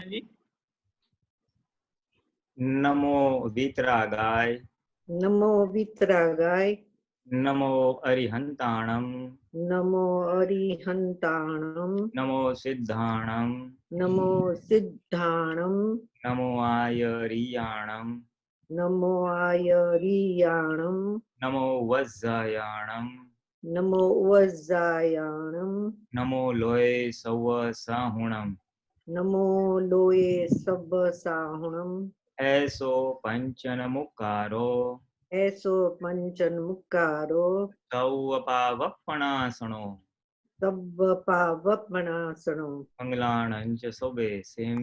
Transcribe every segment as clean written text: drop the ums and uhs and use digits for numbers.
जी। नमो वीतरागाय, नमो वितरागाय, नमो अरिहंताणम, नमो अरिहंताणम, नमो सिद्धाणम, नमो सिद्धाणम, नमो आयरियाणम, नमो आयरियाणम, नमो वज्जायाणम, नमो वज्जायाणम, नमो लोये सव साहुणम, नमो लोये सब साहुणम, ऐसो पंचन मुकारो, ऐसो पंचन मुक्कारो, सौवपावपणासणो, तब पावपणासनो, मंगलाणंच सुबेसिम,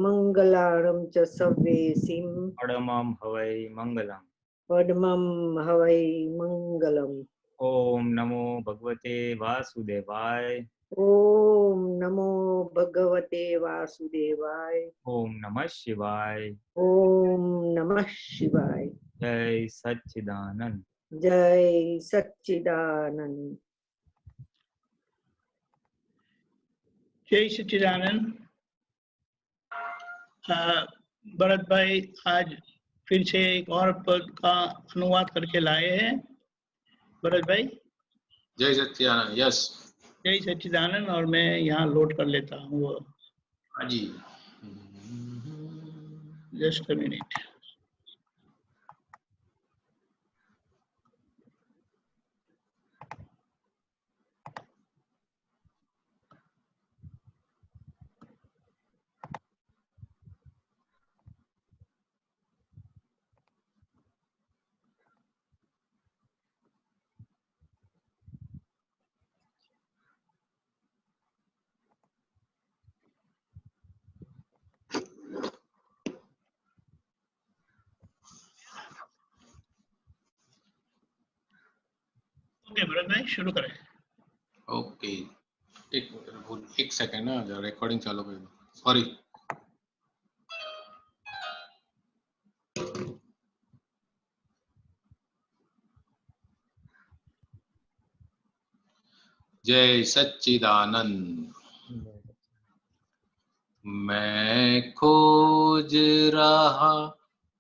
मंगलाणं च सव्येसिं, पडमम हवै मंगलम। पद्मं हवै मंगलम्। ओम नमो भगवते वासुदेवाय, ओम नमो भगवते वासुदेवाय, ओम नमः शिवाय, ओम नमः शिवाय। जय सच्चिदानंद। जय सच्चिदानंद। जय सच्चिदानंद। भरत भाई आज फिर से एक और पद का अनुवाद करके लाए हैं। भरत भाई। जय सच्चिदानंद। यस, जय सच्चिदानंद। और मैं यहाँ लोड कर लेता हूँ वो। हाँ जी। Just a minute. Okay Bharat भाई शुरू करें। ओके, एक सेकंड ना, रिकॉर्डिंग चालू कर दो। सॉरी। जय सच्चिदानंद। मैं खोज रहा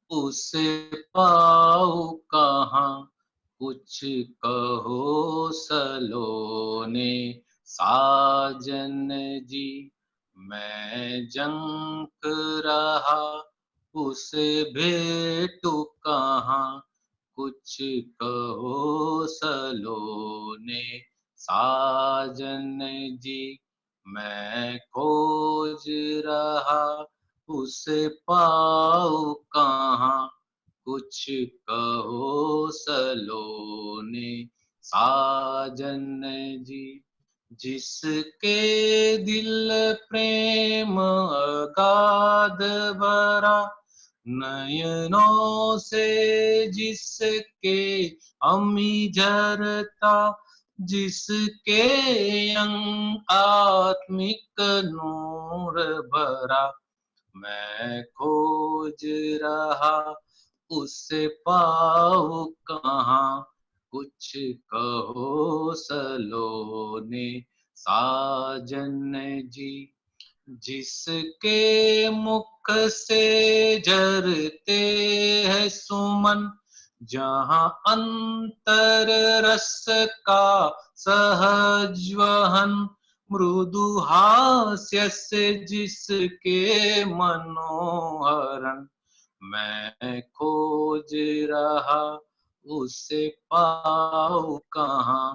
उसे पाऊं कहाँ, कुछ कहो सलोने साजन जी। मैं जंक रहा उसे भेटू कहाँ, कुछ कहो सलोने साजन जी। मैं खोज रहा उसे पाऊं कहाँ, कुछ कहो सलोने साजन जी। जिसके दिल प्रेम अगाध भरा, नयनों से जिसके अमी झरता, जिसके अंग आत्मिक नूर भरा। मैं खोज रहा उसे पाऊं कहाँ, कुछ कहो सलोने साजन जी। जिसके मुख से झरते हैं सुमन, जहाँ अंतर रस का सहज वहन, मृदु हास्य से जिसके मनोहरण। मैं खोज रहा उसे पाऊं कहाँ,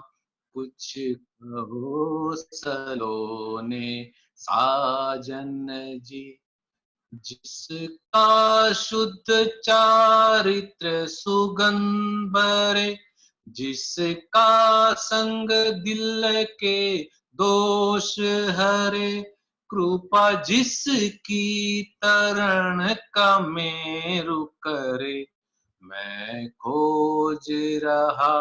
कुछ कहो सलोने साजन जी। जिसका शुद्ध चारित्र सुगंध भरे, जिसका संग दिल के दोष हरे, कृपा जिसकी तरण का मेरु करे। मैं खोज रहा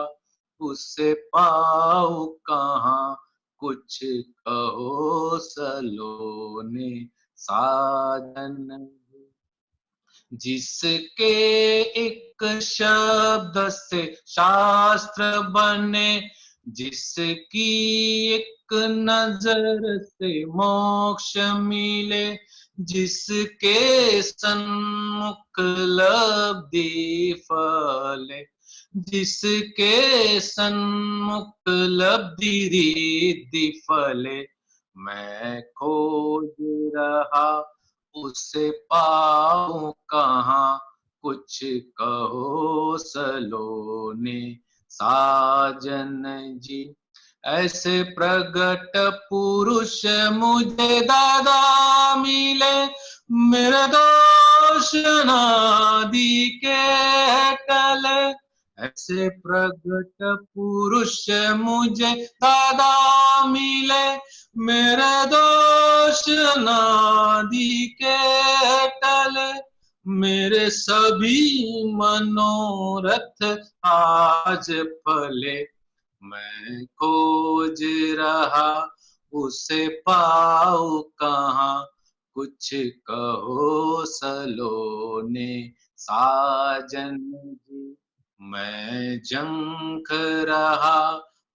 उसे पाऊं कहाँ, कुछ कहो सलोने साजन। जिसके एक शब्द से शास्त्र बने, जिसकी एक नजर से मोक्ष मिले, जिसके सन्मुख लब्धि फले, जिसके सन्मुख लब्धि रिद्धि फले, मैं खोज रहा उसे पाऊं कहाँ, कुछ कहो सलोने साजन जी। ऐसे प्रगट पुरुष मुझे दादा मिले, मेरे दोष नादि के टले। ऐसे प्रगट पुरुष मुझे दादा मिले, मेरे दोष नादि के टले। मेरे सभी मनोरथ आज फले, मैं खोज रहा उसे पाऊं कहाँ, कुछ कहो सलोने साजन जी। मैं जंख रहा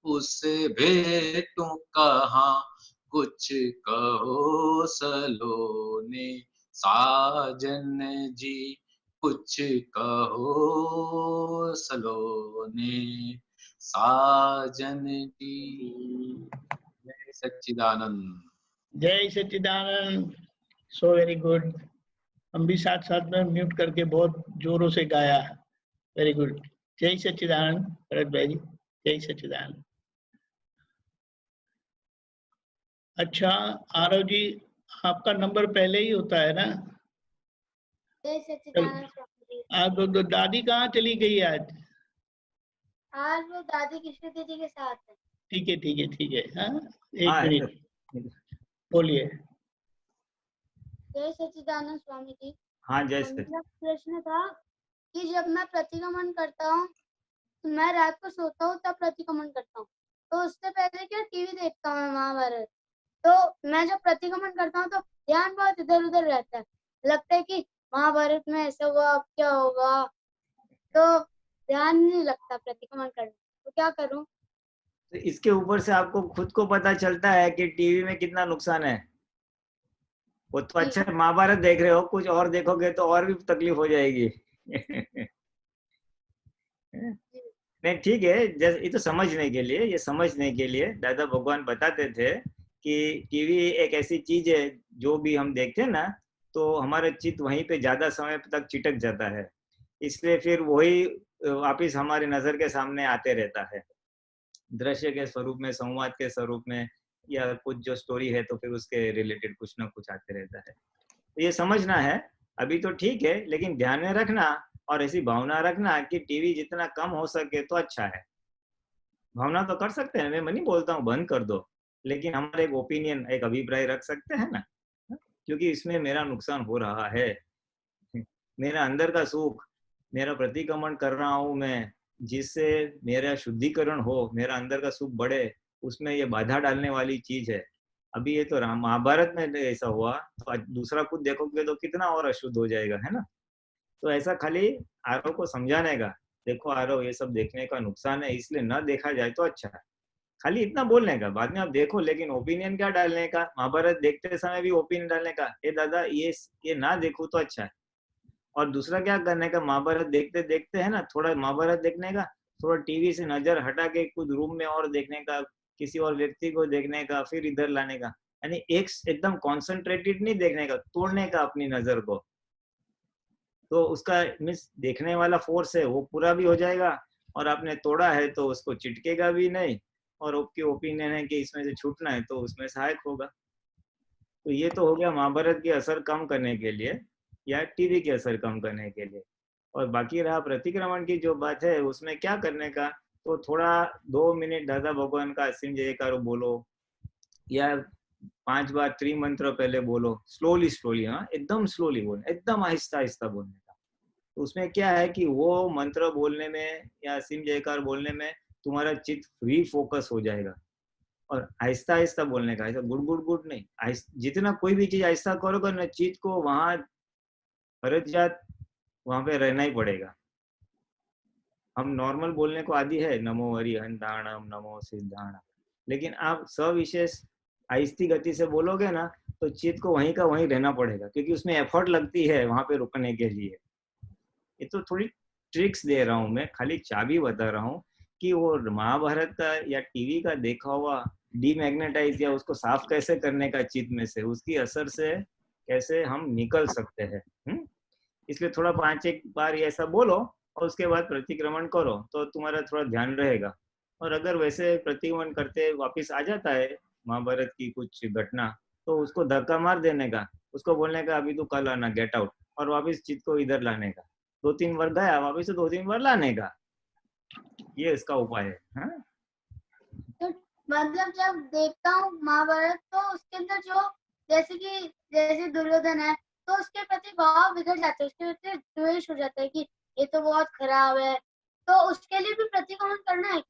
उसे भेटूं कहाँ, कुछ कहो सलोने साजन जी, कुछ कहो सलोने साजन जी। जय सच्चिदानंद। जय सच्चिदानंद। So very good. हम भी साथ साथ में म्यूट करके बहुत जोरों से गाया। Very good. जय सच्चिदानंद भरत भाई जी, जय सच्चिदानंद। अच्छा आरव जी, आपका नंबर पहले ही होता है ना? जय सच्चिदानंद स्वामी जी। आप तो दादी कहाँ चली गई आज? आज वो दादी कृष्ण दीदी के साथ है। ठीक है ठीक है ठीक है। हाँ एक हाँ, मिनट बोलिए। जय सच्चिदानंद स्वामी जी। हाँ जय सच। मेरा प्रश्न था कि जब मैं प्रतिक्रमण करता हूँ तो मैं रात को सोता हूँ तब प्रतिक्रमण करता हूँ, तो उससे पहले क्या टीवी देखता हूँ महाभारत। तो मैं जब प्रतिक्रमण करता हूँ तो ध्यान बहुत इधर उधर रहता है, लगता है कि महाभारत में ऐसा हुआ अब क्या होगा, तो ध्यान नहीं लगता प्रतिक्रमण करने। तो क्या करूँ? तो इसके ऊपर से आपको खुद को पता चलता है कि टीवी में कितना नुकसान है। वो तो अच्छा है, महाभारत देख रहे हो, कुछ और देखोगे तो और भी तकलीफ हो जाएगी। नहीं ठीक है, जैसे ये तो समझने के लिए, ये समझने के लिए दादा भगवान बताते थे कि टीवी एक ऐसी चीज है जो भी हम देखते हैं ना, तो हमारा चित्त वहीं पे ज्यादा समय तक चिटक जाता है, इसलिए फिर वही वापिस हमारी नजर के सामने आते रहता है, दृश्य के स्वरूप में, संवाद के स्वरूप में, या कुछ जो स्टोरी है तो फिर उसके रिलेटेड कुछ ना कुछ आते रहता है। तो ये समझना है अभी तो ठीक है, लेकिन ध्यान में रखना और ऐसी भावना रखना कि टीवी जितना कम हो सके तो अच्छा है। भावना तो कर सकते हैं, मैं नहीं बोलता हूँ बंद कर दो, लेकिन हमारा एक ओपिनियन, एक अभिप्राय रख सकते हैं ना, क्योंकि इसमें मेरा नुकसान हो रहा है, मेरा अंदर का सुख, मेरा प्रतिक्रमण कर रहा हूँ मैं, जिससे मेरा शुद्धिकरण हो, मेरा अंदर का सुख बढ़े, उसमें ये बाधा डालने वाली चीज है। अभी ये तो राम महाभारत में ऐसा हुआ, तो दूसरा कुछ देखोगे तो कितना और अशुद्ध हो जाएगा, है ना। तो ऐसा खाली आरव को समझाने का, देखो आरव ये सब देखने का नुकसान है, इसलिए न देखा जाए तो अच्छा है, खाली इतना बोलने का। बाद में आप देखो, लेकिन ओपिनियन क्या डालने का, महाभारत देखते समय भी ओपिनियन डालने का, ये दादा ये ना देखो तो अच्छा है। और दूसरा क्या करने का, महाभारत देखते देखते है ना, थोड़ा महाभारत देखने का, थोड़ा टीवी से नजर हटा के कुछ रूम में और देखने का, किसी और व्यक्ति को देखने का, फिर इधर लाने का, यानी एकदम कॉन्सेंट्रेटेड नहीं देखने का, तोड़ने का अपनी नजर को, तो उसका मीन्स देखने वाला फोर्स है वो पूरा भी हो जाएगा, और आपने तोड़ा है तो उसको चिटकेगा भी नहीं, और आपकी ओपिनियन है कि इसमें से छूटना है तो उसमें सहायक होगा। तो ये तो हो गया महाभारत की असर कम करने के लिए या टीवी की असर कम करने के लिए। और बाकी रहा प्रतिक्रमण की जो बात है, उसमें क्या करने का, तो थोड़ा 2 मिनट दादा भगवान का असीम जयकारो बोलो, या 5 बार त्रिमंत्र पहले बोलो, स्लोली, हाँ एकदम स्लोली बोलना, एकदम आहिस्ता आहिस्ता बोलने का। तो उसमें क्या है कि वो मंत्र बोलने में या असीम जयकार बोलने में तुम्हारा चित्त फ्री फोकस हो जाएगा, और आहिस्ता आहिस्ता बोलने का, ऐसा गुड़ नहीं, जितना कोई भी चीज आहिस्ता करोगे ना, चित्त को वहां फर्जियात वहां पे रहना ही पड़ेगा। हम नॉर्मल बोलने को आदि है, नमो हरिहंताणम, नमो सिद्धाणम, लेकिन आप सविशेष आहिस्ती गति से बोलोगे ना तो चित्त को वहीं का वहीं रहना पड़ेगा, क्योंकि उसमें एफर्ट लगती है वहां पे रुकने के लिए। ये तो थोड़ी ट्रिक्स दे रहा हूँ मैं, खाली चाबी बता रहा हूँ कि वो महाभारत का या टीवी का देखा हुआ डीमैग्नेटाइज या उसको साफ कैसे करने का चित्त में से, उसकी असर से कैसे हम निकल सकते हैं। इसलिए थोड़ा 5-1 बार ऐसा बोलो और उसके बाद प्रतिक्रमण करो तो तुम्हारा थोड़ा ध्यान रहेगा। और अगर वैसे प्रतिक्रमण करते वापस आ जाता है महाभारत की कुछ घटना, तो उसको धक्का मार देने का, उसको बोलने का अभी तो कल आना, गेट आउट, और वापस चित्त को इधर लाने का। 2-3 बार गया, वापस से 2-3 बार लाने का, ये इसका उपाय है। हाँ? तो मतलब जब देखता हूँ महाभारत तो उसके अंदर जो जैसे दुर्योधन है तो उसके प्रति भाव बिगड़ जाते हैं, उसके प्रति द्वेष हो जाता है कि ये तो बहुत खराब है, तो उसके लिए भी प्रतिक्रमण करना है।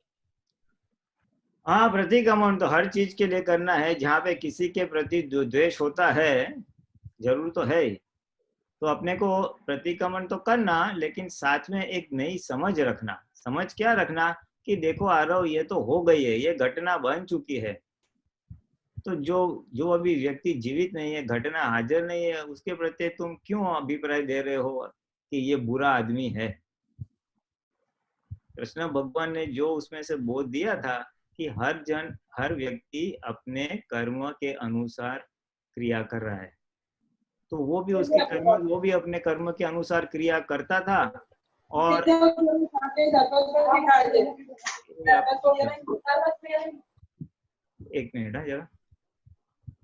हाँ, प्रतिक्रमण तो हर चीज के लिए करना है। जहाँ पे किसी के प्रति द्वेष होता है, जरूर तो है ही, तो अपने को प्रतिक्रमण तो करना, लेकिन साथ में एक नई समझ रखना। समझ क्या रखना कि देखो आरव, ये तो हो गई है, ये घटना बन चुकी है, तो जो अभी व्यक्ति जीवित नहीं है, घटना हाजिर नहीं है, उसके प्रति तुम क्यों अभिप्राय दे रहे हो कि ये बुरा आदमी है। कृष्ण भगवान ने जो उसमें से बोध दिया था कि हर व्यक्ति अपने कर्म के अनुसार क्रिया कर रहा है, तो वो भी अपने कर्म के अनुसार क्रिया करता था। और एक मिनट है जरा,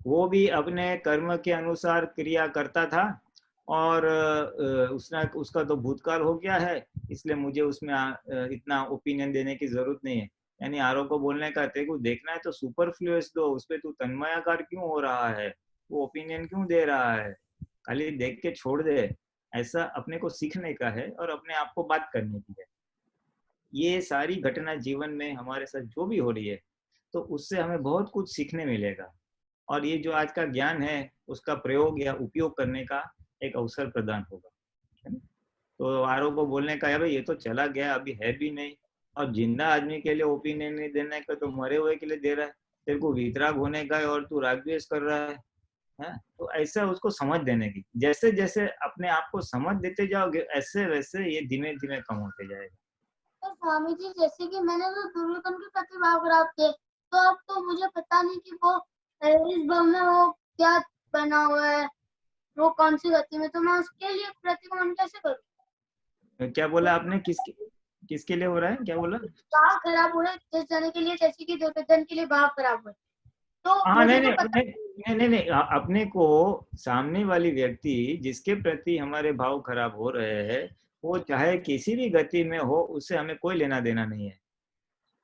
वो भी अपने कर्म के अनुसार क्रिया करता था, और उसका तो भूतकाल हो गया है, इसलिए मुझे उसमें इतना ओपिनियन देने की जरूरत नहीं है। यानी आरो को बोलने का, तेरे को देखना है तो सुपरफ्लुअस दो, उस पर तू तन्मयाकार क्यों हो रहा है, वो ओपिनियन क्यों दे रहा है, खाली देख के छोड़ दे। ऐसा अपने को सीखने का है और अपने आप को बात करने की है। ये सारी घटना जीवन में हमारे साथ जो भी हो रही है, तो उससे हमें बहुत कुछ सीखने मिलेगा, और ये जो आज का ज्ञान है उसका प्रयोग या उपयोग करने का एक अवसर प्रदान होगा, है ना? तो आरो को बोलने का है भाई ये तो चला गया, अभी है भी नहीं, और जिंदा आदमी के लिए ओपिनियन नहीं देने का, तो मरे हुए के लिए दे रहा है। तेरे को वितराग होने का है और तू रागद्वेष कर रहा है। तो ऐसा उसको समझ देने की, जैसे जैसे अपने आप को समझ देते जाओगे, ऐसे वैसे ये धीमे धीमे कम होते जाएगा। तो स्वामी जी, जैसे कि मैंने तो दुर्योधन के प्रति भाव खराब किए, तो अब तो मुझे पता नहीं कि वो इस भाव में वो क्या बना हुआ है, वो कौन सी गति में, तो मैं उसके लिए प्रतिक्रमण कैसे करूँ? क्या बोला आपने, किसके लिए हो रहा है, क्या बोला? भाव खराब हो रहे जिस जने के लिए, जैसे कि दुर्योधन के लिए भाव खराब हुए, तो हाँ, मुझे नहीं तो पता नहीं, अपने को सामने वाली व्यक्ति जिसके प्रति हमारे भाव खराब हो रहे हैं, वो चाहे किसी भी गति में हो, उससे हमें कोई लेना देना नहीं है।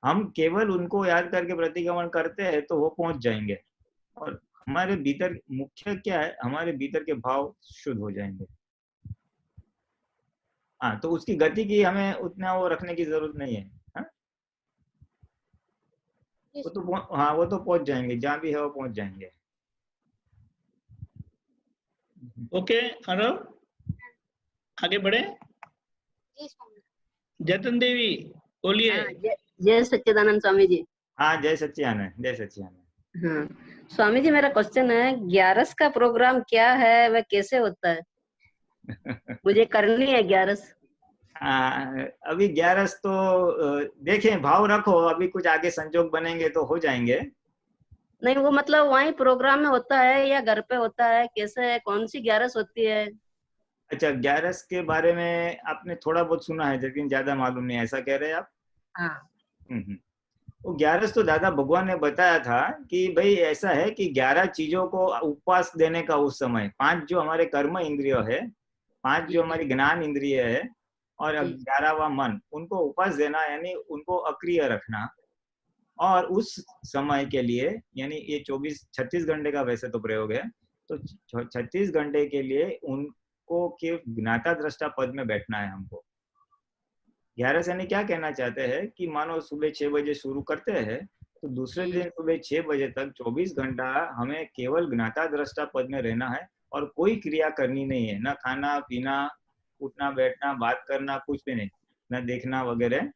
हम केवल उनको याद करके प्रतिक्रमण करते हैं तो वो पहुंच जाएंगे, और हमारे भीतर मुख्य क्या है, हमारे भीतर के भाव शुद्ध हो जाएंगे। हाँ, तो उसकी गति की हमें उतना वो रखने की जरूरत नहीं है। हाँ, वो तो पहुंच जाएंगे, जहाँ भी है वो पहुंच जाएंगे। ओके आरव, आगे बढ़े। जी स्वामी। जतन देवी बोलिए। हाँ, जय सच्चिदानंद स्वामी जी। हाँ, जय सच्चिदानंद, जय सच्चिदानंद। हाँ स्वामी जी, मेरा क्वेश्चन है, 11 का प्रोग्राम क्या है, वह कैसे होता है? मुझे करनी है 11। अभी 11 तो देखें, भाव रखो, अभी कुछ आगे संजोग बनेंगे तो हो जाएंगे। नहीं, वो मतलब वहीं प्रोग्राम में होता है या घर पे होता है, कैसे है, कौन सी 11 होती है? अच्छा, 11 के बारे में आपने थोड़ा बहुत सुना है, लेकिन ज्यादा मालूम नहीं, ऐसा कह रहे हैं आप? हाँ। वो 11 तो दादा भगवान ने बताया था कि भाई ऐसा है कि 11 चीजों को उपवास देने का उस समय, 5 जो हमारे कर्म इंद्रिय है, 5 जो हमारी ज्ञान इंद्रिय है, और 11वां मन, उनको उपवास देना, यानी उनको अक्रिय रखना। और उस समय के लिए, यानी ये 36 घंटे का वैसे तो प्रयोग है, तो 36 घंटे के लिए उनको के ज्ञाता दृष्टा पद में बैठना है हमको। 11 यानी क्या कहना चाहते हैं कि मानो सुबह 6 बजे शुरू करते हैं, तो दूसरे दिन सुबह 6 बजे तक 24 घंटा हमें केवल ज्ञाता दृष्टा पद में रहना है, और कोई क्रिया करनी नहीं है, ना खाना पीना, उठना बैठना, बात करना, कुछ भी नहीं, ना देखना वगैरह।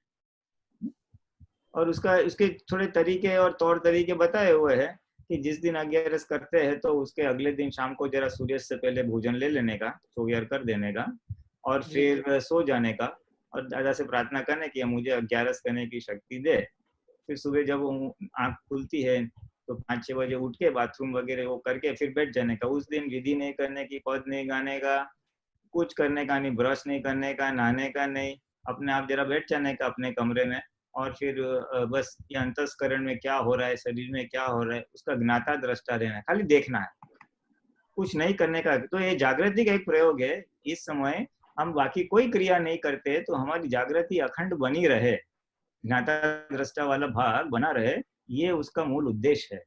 और उसके थोड़े तरीके और तौर तरीके बताए हुए हैं कि जिस दिन अग्यारस करते हैं तो उसके अगले दिन शाम को जरा सूर्य से पहले भोजन ले लेने का, सोवियर कर देने का, और फिर सो जाने का, और दादा से प्रार्थना करने की मुझे अग्यारस करने की शक्ति दे। फिर सुबह जब आँख खुलती है तो 5-6 बजे उठ के बाथरूम वगैरह वो करके फिर बैठ जाने का। उस दिन विधि नहीं करने की, पद नहीं गाने का, कुछ करने का नहीं, ब्रश नहीं करने का, नहाने का नहीं, अपने आप जरा बैठ जाने का अपने कमरे में, और फिर बस ये अंतस्करण में क्या हो रहा है, शरीर में क्या हो रहा है, उसका ज्ञाता दृष्टा रहना है, खाली देखना है, कुछ नहीं करने का। तो ये जागृति का एक प्रयोग है। इस समय हम बाकी कोई क्रिया नहीं करते तो हमारी जागृति अखंड बनी रहे, ज्ञाता दृष्टा वाला भाग बना रहे, ये उसका मूल उद्देश्य है।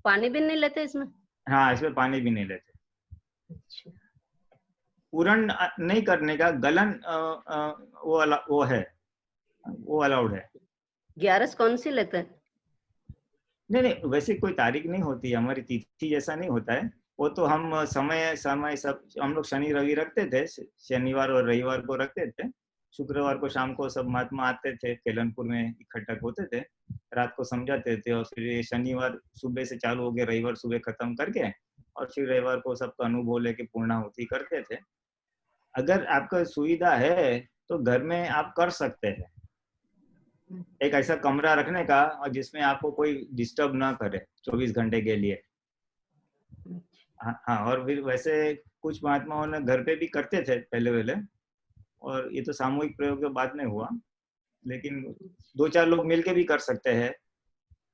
पानी भी नहीं लेते इसमें? हाँ, इसमें पानी भी नहीं लेते। पूरण नहीं करने का, गलन वो है, वो अलाउड है। ग्यारस कौन सी लेते हैं? नहीं, वैसे कोई तारीख नहीं होती है, हमारी तिथि जैसा नहीं होता है। वो तो हम समय सब हम लोग शनि रवि रखते थे, शनिवार और रविवार को रखते थे। शुक्रवार को शाम को सब महात्मा आते थे, केलनपुर में इकट्ठा होते थे, रात को समझाते थे, और फिर शनिवार सुबह से चालू हो गए, रविवार सुबह खत्म करके, और फिर रविवार को सबका अनुभव लेके पूर्णाहुति करते थे। अगर आपका सुविधा है तो घर में आप कर सकते हैं, एक ऐसा कमरा रखने का और जिसमें आपको कोई डिस्टर्ब ना करे 24 घंटे के लिए। हाँ, और फिर वैसे कुछ महात्माओं ने घर पे भी करते थे पहले, और ये तो सामूहिक प्रयोग के बाद में हुआ, लेकिन 2-4 लोग मिलके भी कर सकते हैं,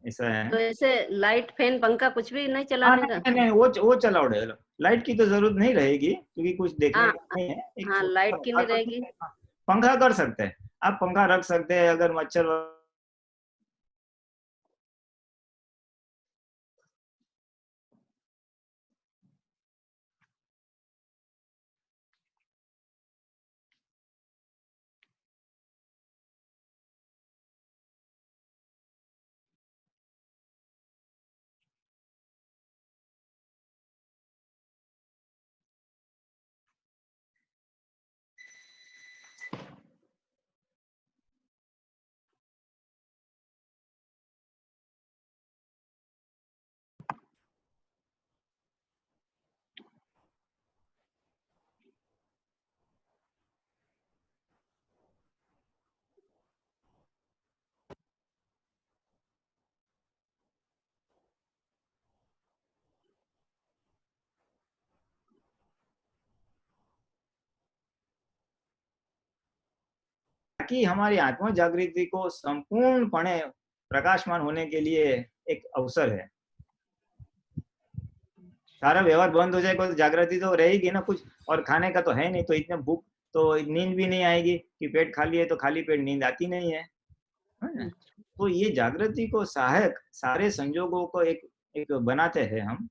ऐसा है। तो ऐसे लाइट फैन पंखा कुछ भी नहीं चलाने का? नहीं, वो चलाओ है। लाइट की तो जरूरत नहीं रहेगी क्योंकि कुछ देखने का नहीं है। हाँ, लाइट की नहीं रहेगी। पंखा कर सकते हैं आप, पंखा रख सकते हैं। अगर मच्छर कि हमारी आत्मा जागृति को संपूर्णपणे प्रकाशमान होने के लिए एक अवसर है। सारा व्यवहार बंद हो जाएगा तो जागृति तो रहेगी ना कुछ, और खाने का तो है नहीं, तो इतने भूख तो नींद भी नहीं आएगी कि पेट खाली है तो खाली पेट नींद आती नहीं है ना? तो ये जागृति को सहायक सारे संजोगों को एक बनाते हैं हम,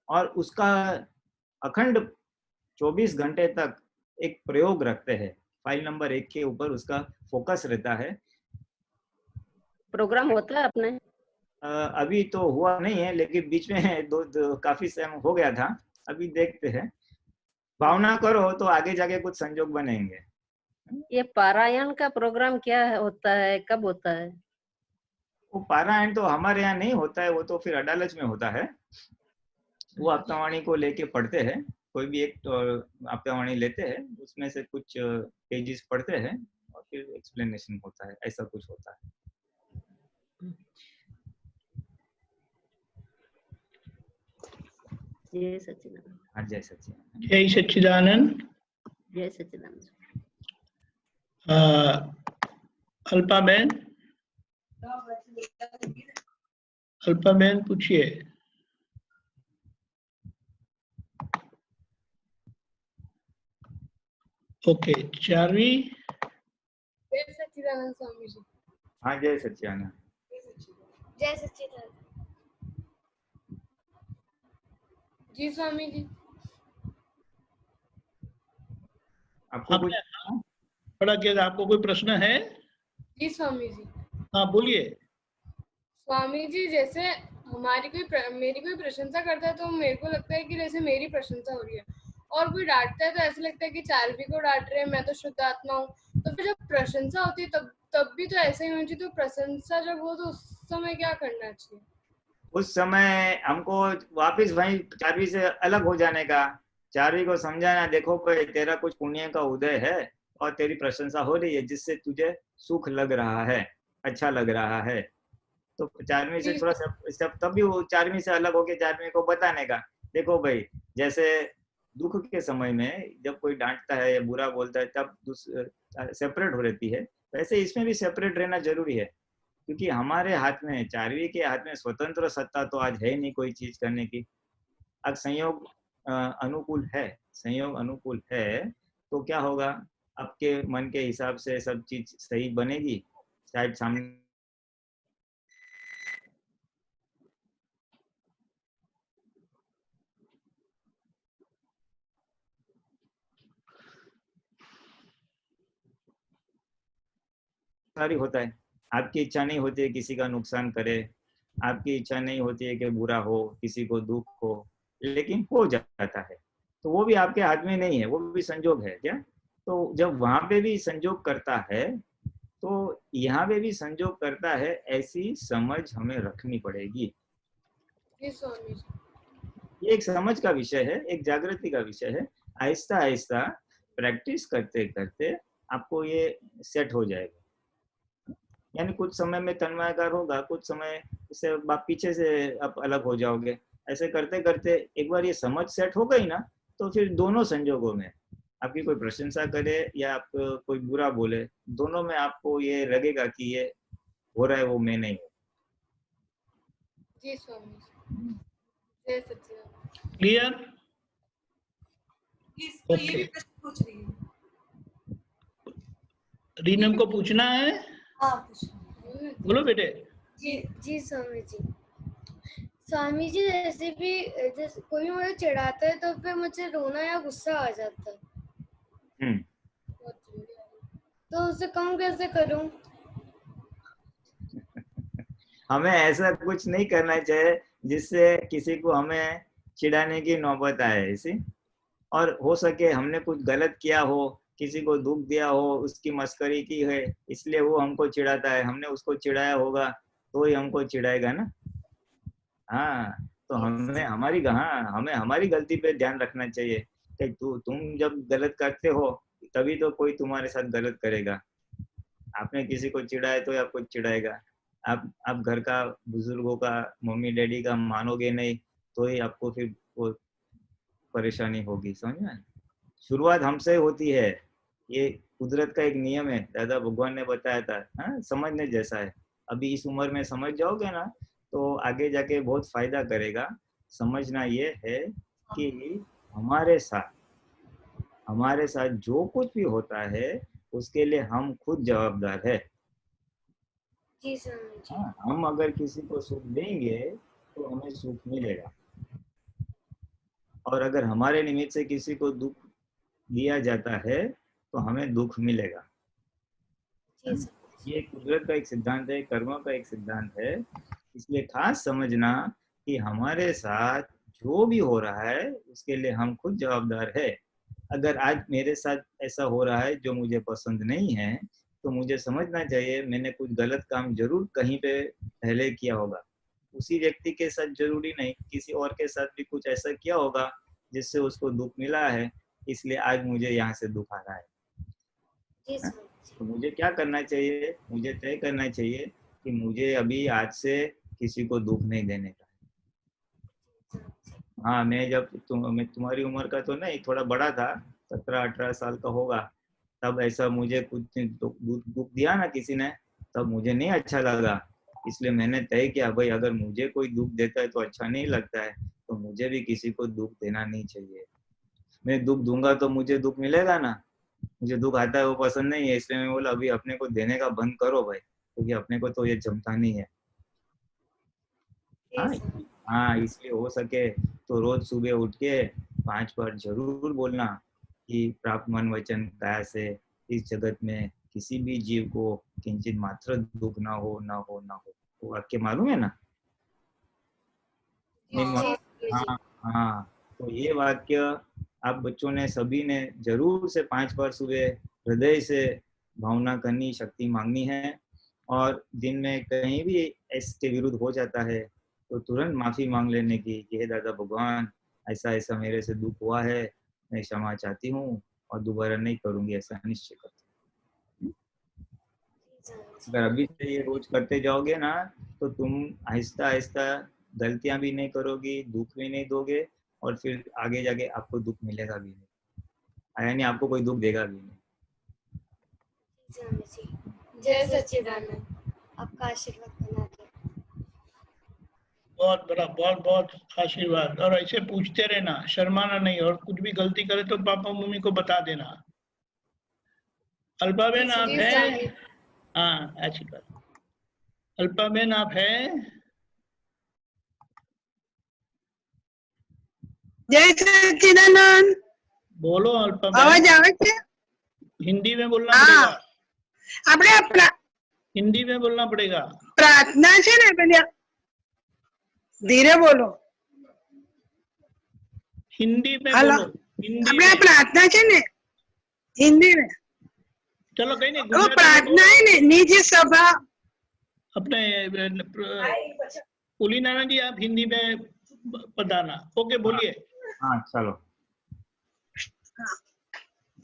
और उसका अखंड 24 घंटे तक एक प्रयोग रखते हैं। फाइल नंबर 1 के ऊपर उसका फोकस रहता है। प्रोग्राम होता है अपने? अभी तो हुआ नहीं है, लेकिन बीच में काफी समय हो गया था। अभी देखते हैं, भावना करो तो आगे जाके कुछ संजोग बनेंगे। ये पारायण का प्रोग्राम क्या होता है, कब होता है? वो पारायण तो हमारे यहाँ नहीं होता है, वो तो फिर अडालज में होता है। वो आपतावाणी को लेके पढ़ते हैं, कोई भी एक आपतावाणी लेते हैं, उसमें से कुछ पेजेस पढ़ते हैं और फिर एक्सप्लेनेशन होता है, ऐसा कुछ होता है। जय सच्चिदानंद। हाँ, जय सच्चिदानंद। जय सच्चिदानंद। जय सच्चिदानंद। अल्पाबेन, अल्पाबेन पूछिए। ओके, चारवी। जय सच्चिदानंद स्वामी जी। हाँ, जय सच्चिदानंद। जय सच्चिदानंद जी स्वामी जी। आपको कुछ बड़ा क्या, आपको कोई प्रश्न है? जी स्वामी जी। हाँ, बोलिए। स्वामी जी, जैसे मेरी कोई प्रशंसा करता है तो मेरे को लगता है कि जैसे मेरी प्रशंसा हो रही है, और कोई डांटता है तो ऐसा लगता है कि चारवी को डांट रहे हैं, मैं तो शुद्ध आत्मा हूँ। तो फिर जब प्रशंसा होती है तब भी तो ऐसा ही होना चाहिए। तो प्रशंसा जब हो तो उस समय क्या करना चाहिए? उस समय हमको वापस वहीं चारवी से अलग हो जाने का, चारवी को समझाना, देखो भाई तेरा कुछ पुण्य का उदय है और तेरी प्रशंसा हो रही है जिससे तुझे सुख लग रहा है, अच्छा लग रहा है। तो चारवी से थोड़ा सब तब भी वो चारवी से अलग होके चारवी को बताने का, देखो भाई जैसे दुख के समय में जब कोई डांटता है या बुरा बोलता है तब सेपरेट हो रहती है, वैसे इसमें भी सेपरेट रहना जरूरी है, क्योंकि हमारे हाथ में, चारवी के हाथ में स्वतंत्र सत्ता तो आज है नहीं कोई चीज करने की। आज संयोग अनुकूल है, संयोग अनुकूल है, तो क्या होगा, आपके मन के हिसाब से सब चीज सही बनेगी, शायद सामने सारी होता है। आपकी इच्छा नहीं होती है किसी का नुकसान करे, आपकी इच्छा नहीं होती है कि बुरा हो, किसी को दुख हो, लेकिन हो जाता है, तो वो भी आपके हाथ में नहीं है, वो भी संजोग है क्या। तो जब वहां पे भी संजोग करता है तो यहाँ पे भी संजोग करता है, ऐसी समझ हमें रखनी पड़ेगी। ये एक समझ का विषय है, एक जागृति का विषय है। आहिस्ता आहिस्ता प्रैक्टिस करते करते आपको ये सेट हो जाएगा। यानी कुछ समय में तन्मयकार होगा, कुछ समय से पीछे से आप अलग हो जाओगे। ऐसे करते करते एक बार ये समझ सेट हो गई ना, तो फिर दोनों संजोगों में आपकी कोई प्रशंसा करे या आप कोई बुरा बोले, दोनों में आपको ये लगेगा कि ये हो रहा है वो मैं नहीं हूँ। जी स्वामी, जय सच्चिदानंद। क्लियर? तो ये भी प्रश्न पूछ रही है, रीनम को पूछना है, हाँ पूछना। बोलो बेटे। जी स्वामी जी। स्वामी जी जैसे भी, जैसे कोई मुझे चिढ़ाता है तो फिर मुझे रोना या गुस्सा आ जाता है, तो उसे कम कैसे करूं? हमें ऐसा कुछ नहीं करना चाहिए जिससे किसी को हमें चिढ़ाने की नौबत आए ऐसी, और हो सके हमने कुछ गलत किया हो, किसी को दुख दिया हो, उसकी मस्करी की है इसलिए वो हमको चिढ़ाता है, हमने उसको चिढ़ाया होगा तो ही हमको चिढ़ाएगा ना। हाँ, तो हमें हमारी गलती पे ध्यान रखना चाहिए कि तुम जब गलत करते हो तभी तो कोई तुम्हारे साथ गलत करेगा। आपने किसी को चिढ़ाया तो आपको चिढ़ाएगा। आप घर का बुजुर्गों का, मम्मी डैडी का मानोगे नहीं तो ही आपको फिर वो परेशानी होगी, समझ में। शुरुआत हमसे होती है, ये कुदरत का एक नियम है, दादा भगवान ने बताया था। हाँ, समझने जैसा है। अभी इस उम्र में समझ जाओगे ना तो आगे जाके बहुत फायदा करेगा। समझना ये है कि हमारे साथ जो कुछ भी होता है उसके लिए हम खुद जवाबदार है। जी स्वामी जी। हाँ, हम अगर किसी को सुख देंगे तो हमें सुख मिलेगा, और अगर हमारे निमित्त से किसी को दुख दिया जाता है तो हमें दुख मिलेगा। ये कुदरत का एक सिद्धांत है, कर्मों का एक सिद्धांत है। इसलिए खास समझना कि हमारे साथ जो भी हो रहा है उसके लिए हम खुद जवाबदार है। अगर आज मेरे साथ ऐसा हो रहा है जो मुझे पसंद नहीं है तो मुझे समझना चाहिए मैंने कुछ गलत काम जरूर कहीं पे पहले किया होगा। उसी व्यक्ति के साथ जरूरी नहीं, किसी और के साथ भी कुछ ऐसा किया होगा जिससे उसको दुख मिला है, इसलिए आज मुझे यहाँ से दुख आ रहा है। तो मुझे क्या करना चाहिए, मुझे तय करना चाहिए कि मुझे अभी आज से किसी को दुख नहीं देने का। हाँ, मैं जब मैं तुम्हारी उम्र का तो नहीं, थोड़ा बड़ा था, 17-18 साल का होगा, तब ऐसा मुझे कुछ दुख दिया ना किसी ने, तब मुझे नहीं अच्छा लगा। इसलिए मैंने तय किया भाई अगर मुझे कोई दुख देता है तो अच्छा नहीं लगता है, तो मुझे भी किसी को दुख देना नहीं चाहिए। मैं दुख दूंगा तो मुझे दुख मिलेगा ना, मुझे दुख आता है वो पसंद नहीं है, इसलिए मैं बोला अभी अपने को देने का बंद करो भाई, क्योंकि अपने को तो ये जमता नहीं है। हाँ, इसलिए हो सके तो रोज सुबह उठ के 5 बार जरूर बोलना कि प्राप्त मन वचन काया से इस जगत में किसी भी जीव को किंचित मात्र दुख ना हो, ना हो, ना हो। वो वाक्य मालूम है ना? हाँ हाँ, तो ये वाक्य आप बच्चों ने सभी ने जरूर से 5 बार सुबह हृदय से भावना करनी, शक्ति मांगनी है। और दिन में कहीं भी इसके विरुद्ध हो जाता है तो तुरंत माफी मांग लेने की कि हे दादा भगवान, ऐसा ऐसा मेरे से दुख हुआ है, मैं क्षमा चाहती हूँ और दोबारा नहीं करूंगी, ऐसा निश्चय करती हूँ। अगर अभी से ये रोज करते जाओगे ना तो तुम आहिस्ता आहिस्ता गलतियां भी नहीं करोगी, दुख भी नहीं दोगे, और फिर आगे जाके आपको दुख मिलेगा भी नहीं, यानी आपको कोई दुख देगा भी नहीं। जय सच्चिदानंद, आपका आशीर्वाद बना रहे। बहुत बड़ा, बहुत बहुत आशीर्वाद। और ऐसे पूछते रहना, शर्माना नहीं, और कुछ भी गलती करे तो पापा मम्मी को बता देना। अल्पाबेन आप जी, है? स्वामी। हाँ, आशीर्वाद। अल्पाबेन आप है? જય સચ્ચિદાનંદ बोलो अल्पाबेन। અવાજ આવે છે? हिंदी में बोलना हाँ। पड़ेगा, આપણે हिंदी में बोलना पड़ेगा। પ્રાર્થના છે ને પેલી, ધીરે બોલો. हिंदी में हेलो। बोलो, हिंदी આપણે में। પ્રાર્થના છે ને હિન્દી में. चलो कहीं नहीं, वो गुजराती में प्रार्थना है बोलो। ने निजी सभा. अपने पुली नाना जी आप हिंदी में बताना। ओके, बोलिए। हाँ चलो।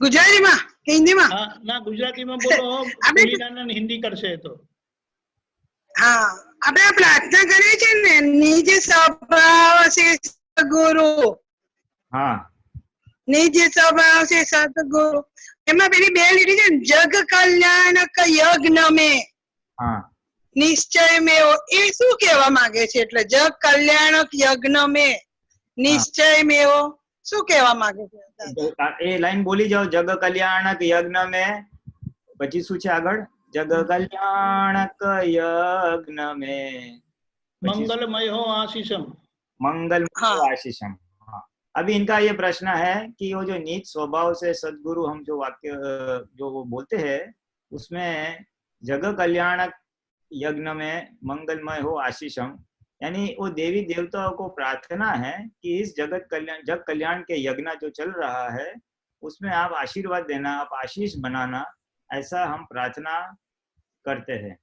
ગુજરાતીમાં કે હિન્દીમાં? हाँ ना, गुजराती में बोलो। अबे- पुली नाना हिंदी कर से तो। હા, આપણે આ પ્રાર્થના કરીએ છીએ ને, નિજ સ્વભાવ છે સદગુરુ, हाँ નિજ સ્વભાવ છે સદગુરુ. એમાં પેલી બે લીટી છે ને, જગ કલ્યાણક યજ્ઞ મેં हाँ નિશ્ચય મેવો, એ શું કહેવા માંગે છે? એટલે જગ કલ્યાણક યજ્ઞ મેં નિશ્ચય મેવો શું કહેવા માંગે છે? એ લાઈન બોલી જાઓ, જગ કલ્યાણક યજ્ઞ में, પછી શું છે આગળ? જગ કલ્યાણક યજ્ઞ में मंगलमय हो आशीषम। मंगल हाँ। आशीषम। हाँ, अभी इनका ये प्रश्न है कि वो जो नीच स्वभाव से सद्गुरु हम जो वाक्य जो वो बोलते हैं उसमें जग कल्याणक यज्ञ में मंगलमय हो आशीषम, यानी वो देवी देवताओं को प्रार्थना है कि इस जग कल्याण के यज्ञ जो चल रहा है उसमें आप आशीर्वाद देना, आप आशीष बनाना, ऐसा हम प्रार्थना करते हैं।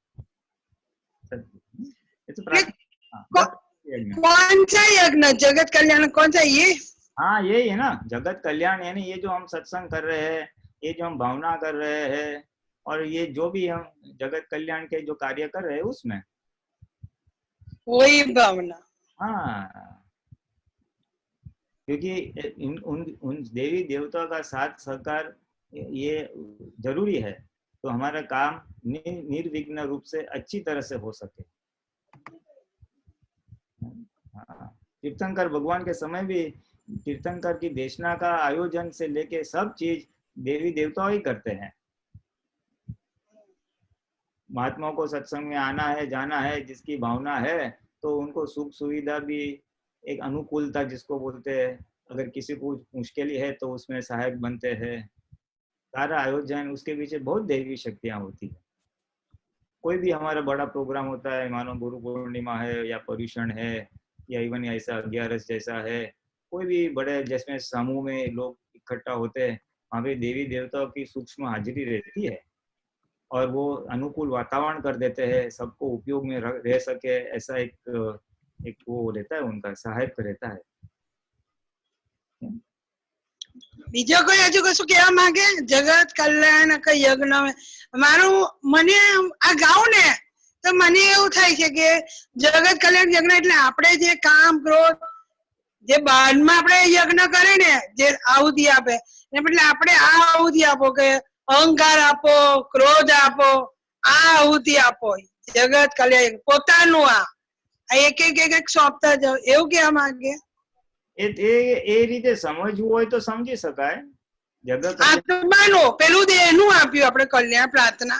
ये तो प्रार्थना। हाँ, जग यज्ञ। कौन सा यज्ञ? जगत कल्याण कौन सा? ये हाँ यही है ना, जगत कल्याण, यानी ये जो हम सत्संग कर रहे हैं, ये जो हम भावना कर रहे हैं, और ये जो भी हम जगत कल्याण के जो कार्य कर रहे हैं उसमें। वही भावना। हाँ, क्योंकि उन देवी देवताओं का साथ सहकार ये जरूरी है, तो हमारा काम निर्विघ्न रूप से अच्छी तरह से हो सके। हाँ, तीर्थंकर भगवान के समय भी तीर्थंकर की देशना का आयोजन से लेके सब चीज देवी देवताओं ही करते हैं। महात्माओं को सत्संग में आना है, जाना है, जिसकी भावना है तो उनको सुख सुविधा भी, एक अनुकूलता जिसको बोलते हैं, अगर किसी को मुश्किल है तो उसमें सहायक बनते हैं। सारा आयोजन उसके पीछे बहुत देवी शक्तियां होती है। कोई भी हमारा बड़ा प्रोग्राम होता है, मानो गुरु पूर्णिमा है या पर्युषण है या इवन ऐसा 11 जैसा है, कोई भी बड़े जिसमें समूह में लोग इकट्ठा होते हैं, वहाँ पे देवी देवताओं की सूक्ष्म हाजिरी रहती है और वो अनुकूल वातावरण कर देते हैं, सबको उपयोग में रह सके, ऐसा एक वो रहता है, उनका सहायक रहता है। બીજો કોઈ હજુ કશું કહેવા માંગે? જગત કલ્યાણ યજ્ઞ મારું મને આ ગાઉં ને તો મને એવું થાય છે કે જગત કલ્યાણ યજ્ઞ એટલે આપણે જે કામ ક્રોધ જે બાદમાં આપણે યજ્ઞ કરે ને, જે આહુતિ આપે એને બદલે આપણે આ આહુતિ આપો કે અહંકાર આપો, ક્રોધ આપો, આ આહુતિ આપો. જગત કલ્યાણ પોતાનું આ એક એક સોંપતા જાઓ, એવું કહેવા માંગે? એ રીતે સમજવું હોય તો સમજી શકાય. જગત આત્માનો પેલું દેહનું આપ્યું આપણે કલ્યાણ પ્રાર્થના.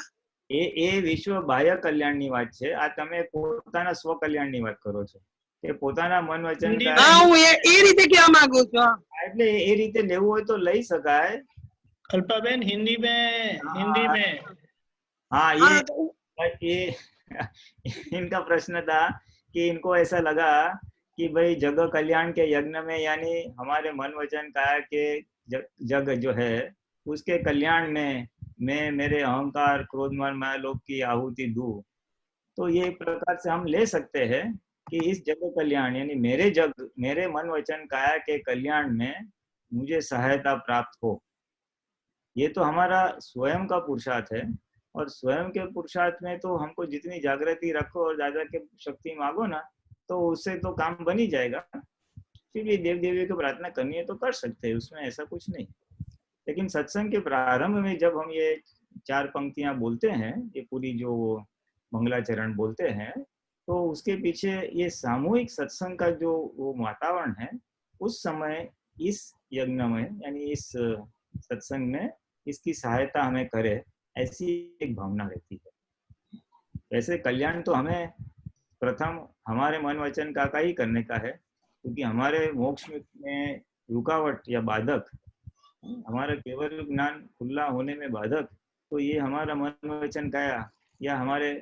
એ વિશ્વ બાહ્ય કલ્યાણની વાત છે. આ તમે પોતાના સ્વ કલ્યાણની વાત કરો છો કે પોતાના મન વચન હા, હું એ રીતે કહેવા માંગુ છું. એટલે એ રીતે લેવું હોય તો લઈ શકાય. अल्पाबेन हिंदी में, हिंदी में। हाँ, ये इनका प्रश्न था कि इनको ऐसा लगा कि भाई जग कल्याण के यज्ञ में, यानी हमारे मन वचन काया के जग जो है उसके कल्याण में मैं मेरे अहंकार क्रोध माया लोभ की आहुति दूं, तो ये एक प्रकार से हम ले सकते हैं कि इस जग कल्याण यानी मेरे मन वचन काया के कल्याण में मुझे सहायता प्राप्त हो। ये तो हमारा स्वयं का पुरुषार्थ है, और स्वयं के पुरुषार्थ में तो हमको जितनी जागृति रखो और ज्यादा के शक्ति मांगो ना, तो उससे तो काम बन ही जाएगा। फिर भी देव देवी को प्रार्थना करनी है तो कर सकते हैं, उसमें ऐसा कुछ नहीं। लेकिन सत्संग के प्रारंभ में जब हम ये 4 पंक्तियां बोलते हैं, ये पूरी जो मंगलाचरण बोलते हैं, तो उसके पीछे ये सामूहिक सत्संग का जो वो वातावरण है, उस समय इस यज्ञ में यानी इस सत्संग में इसकी सहायता हमें करे, ऐसी एक भावना रहती है। वैसे कल्याण तो हमें प्रथम हमारे मन वचन का ही करने का है, क्योंकि हमारे मोक्ष में रुकावट या बाधक, हमारा केवल ज्ञान खुला होने में बाधक तो ये हमारा मन वचन काया या हमारे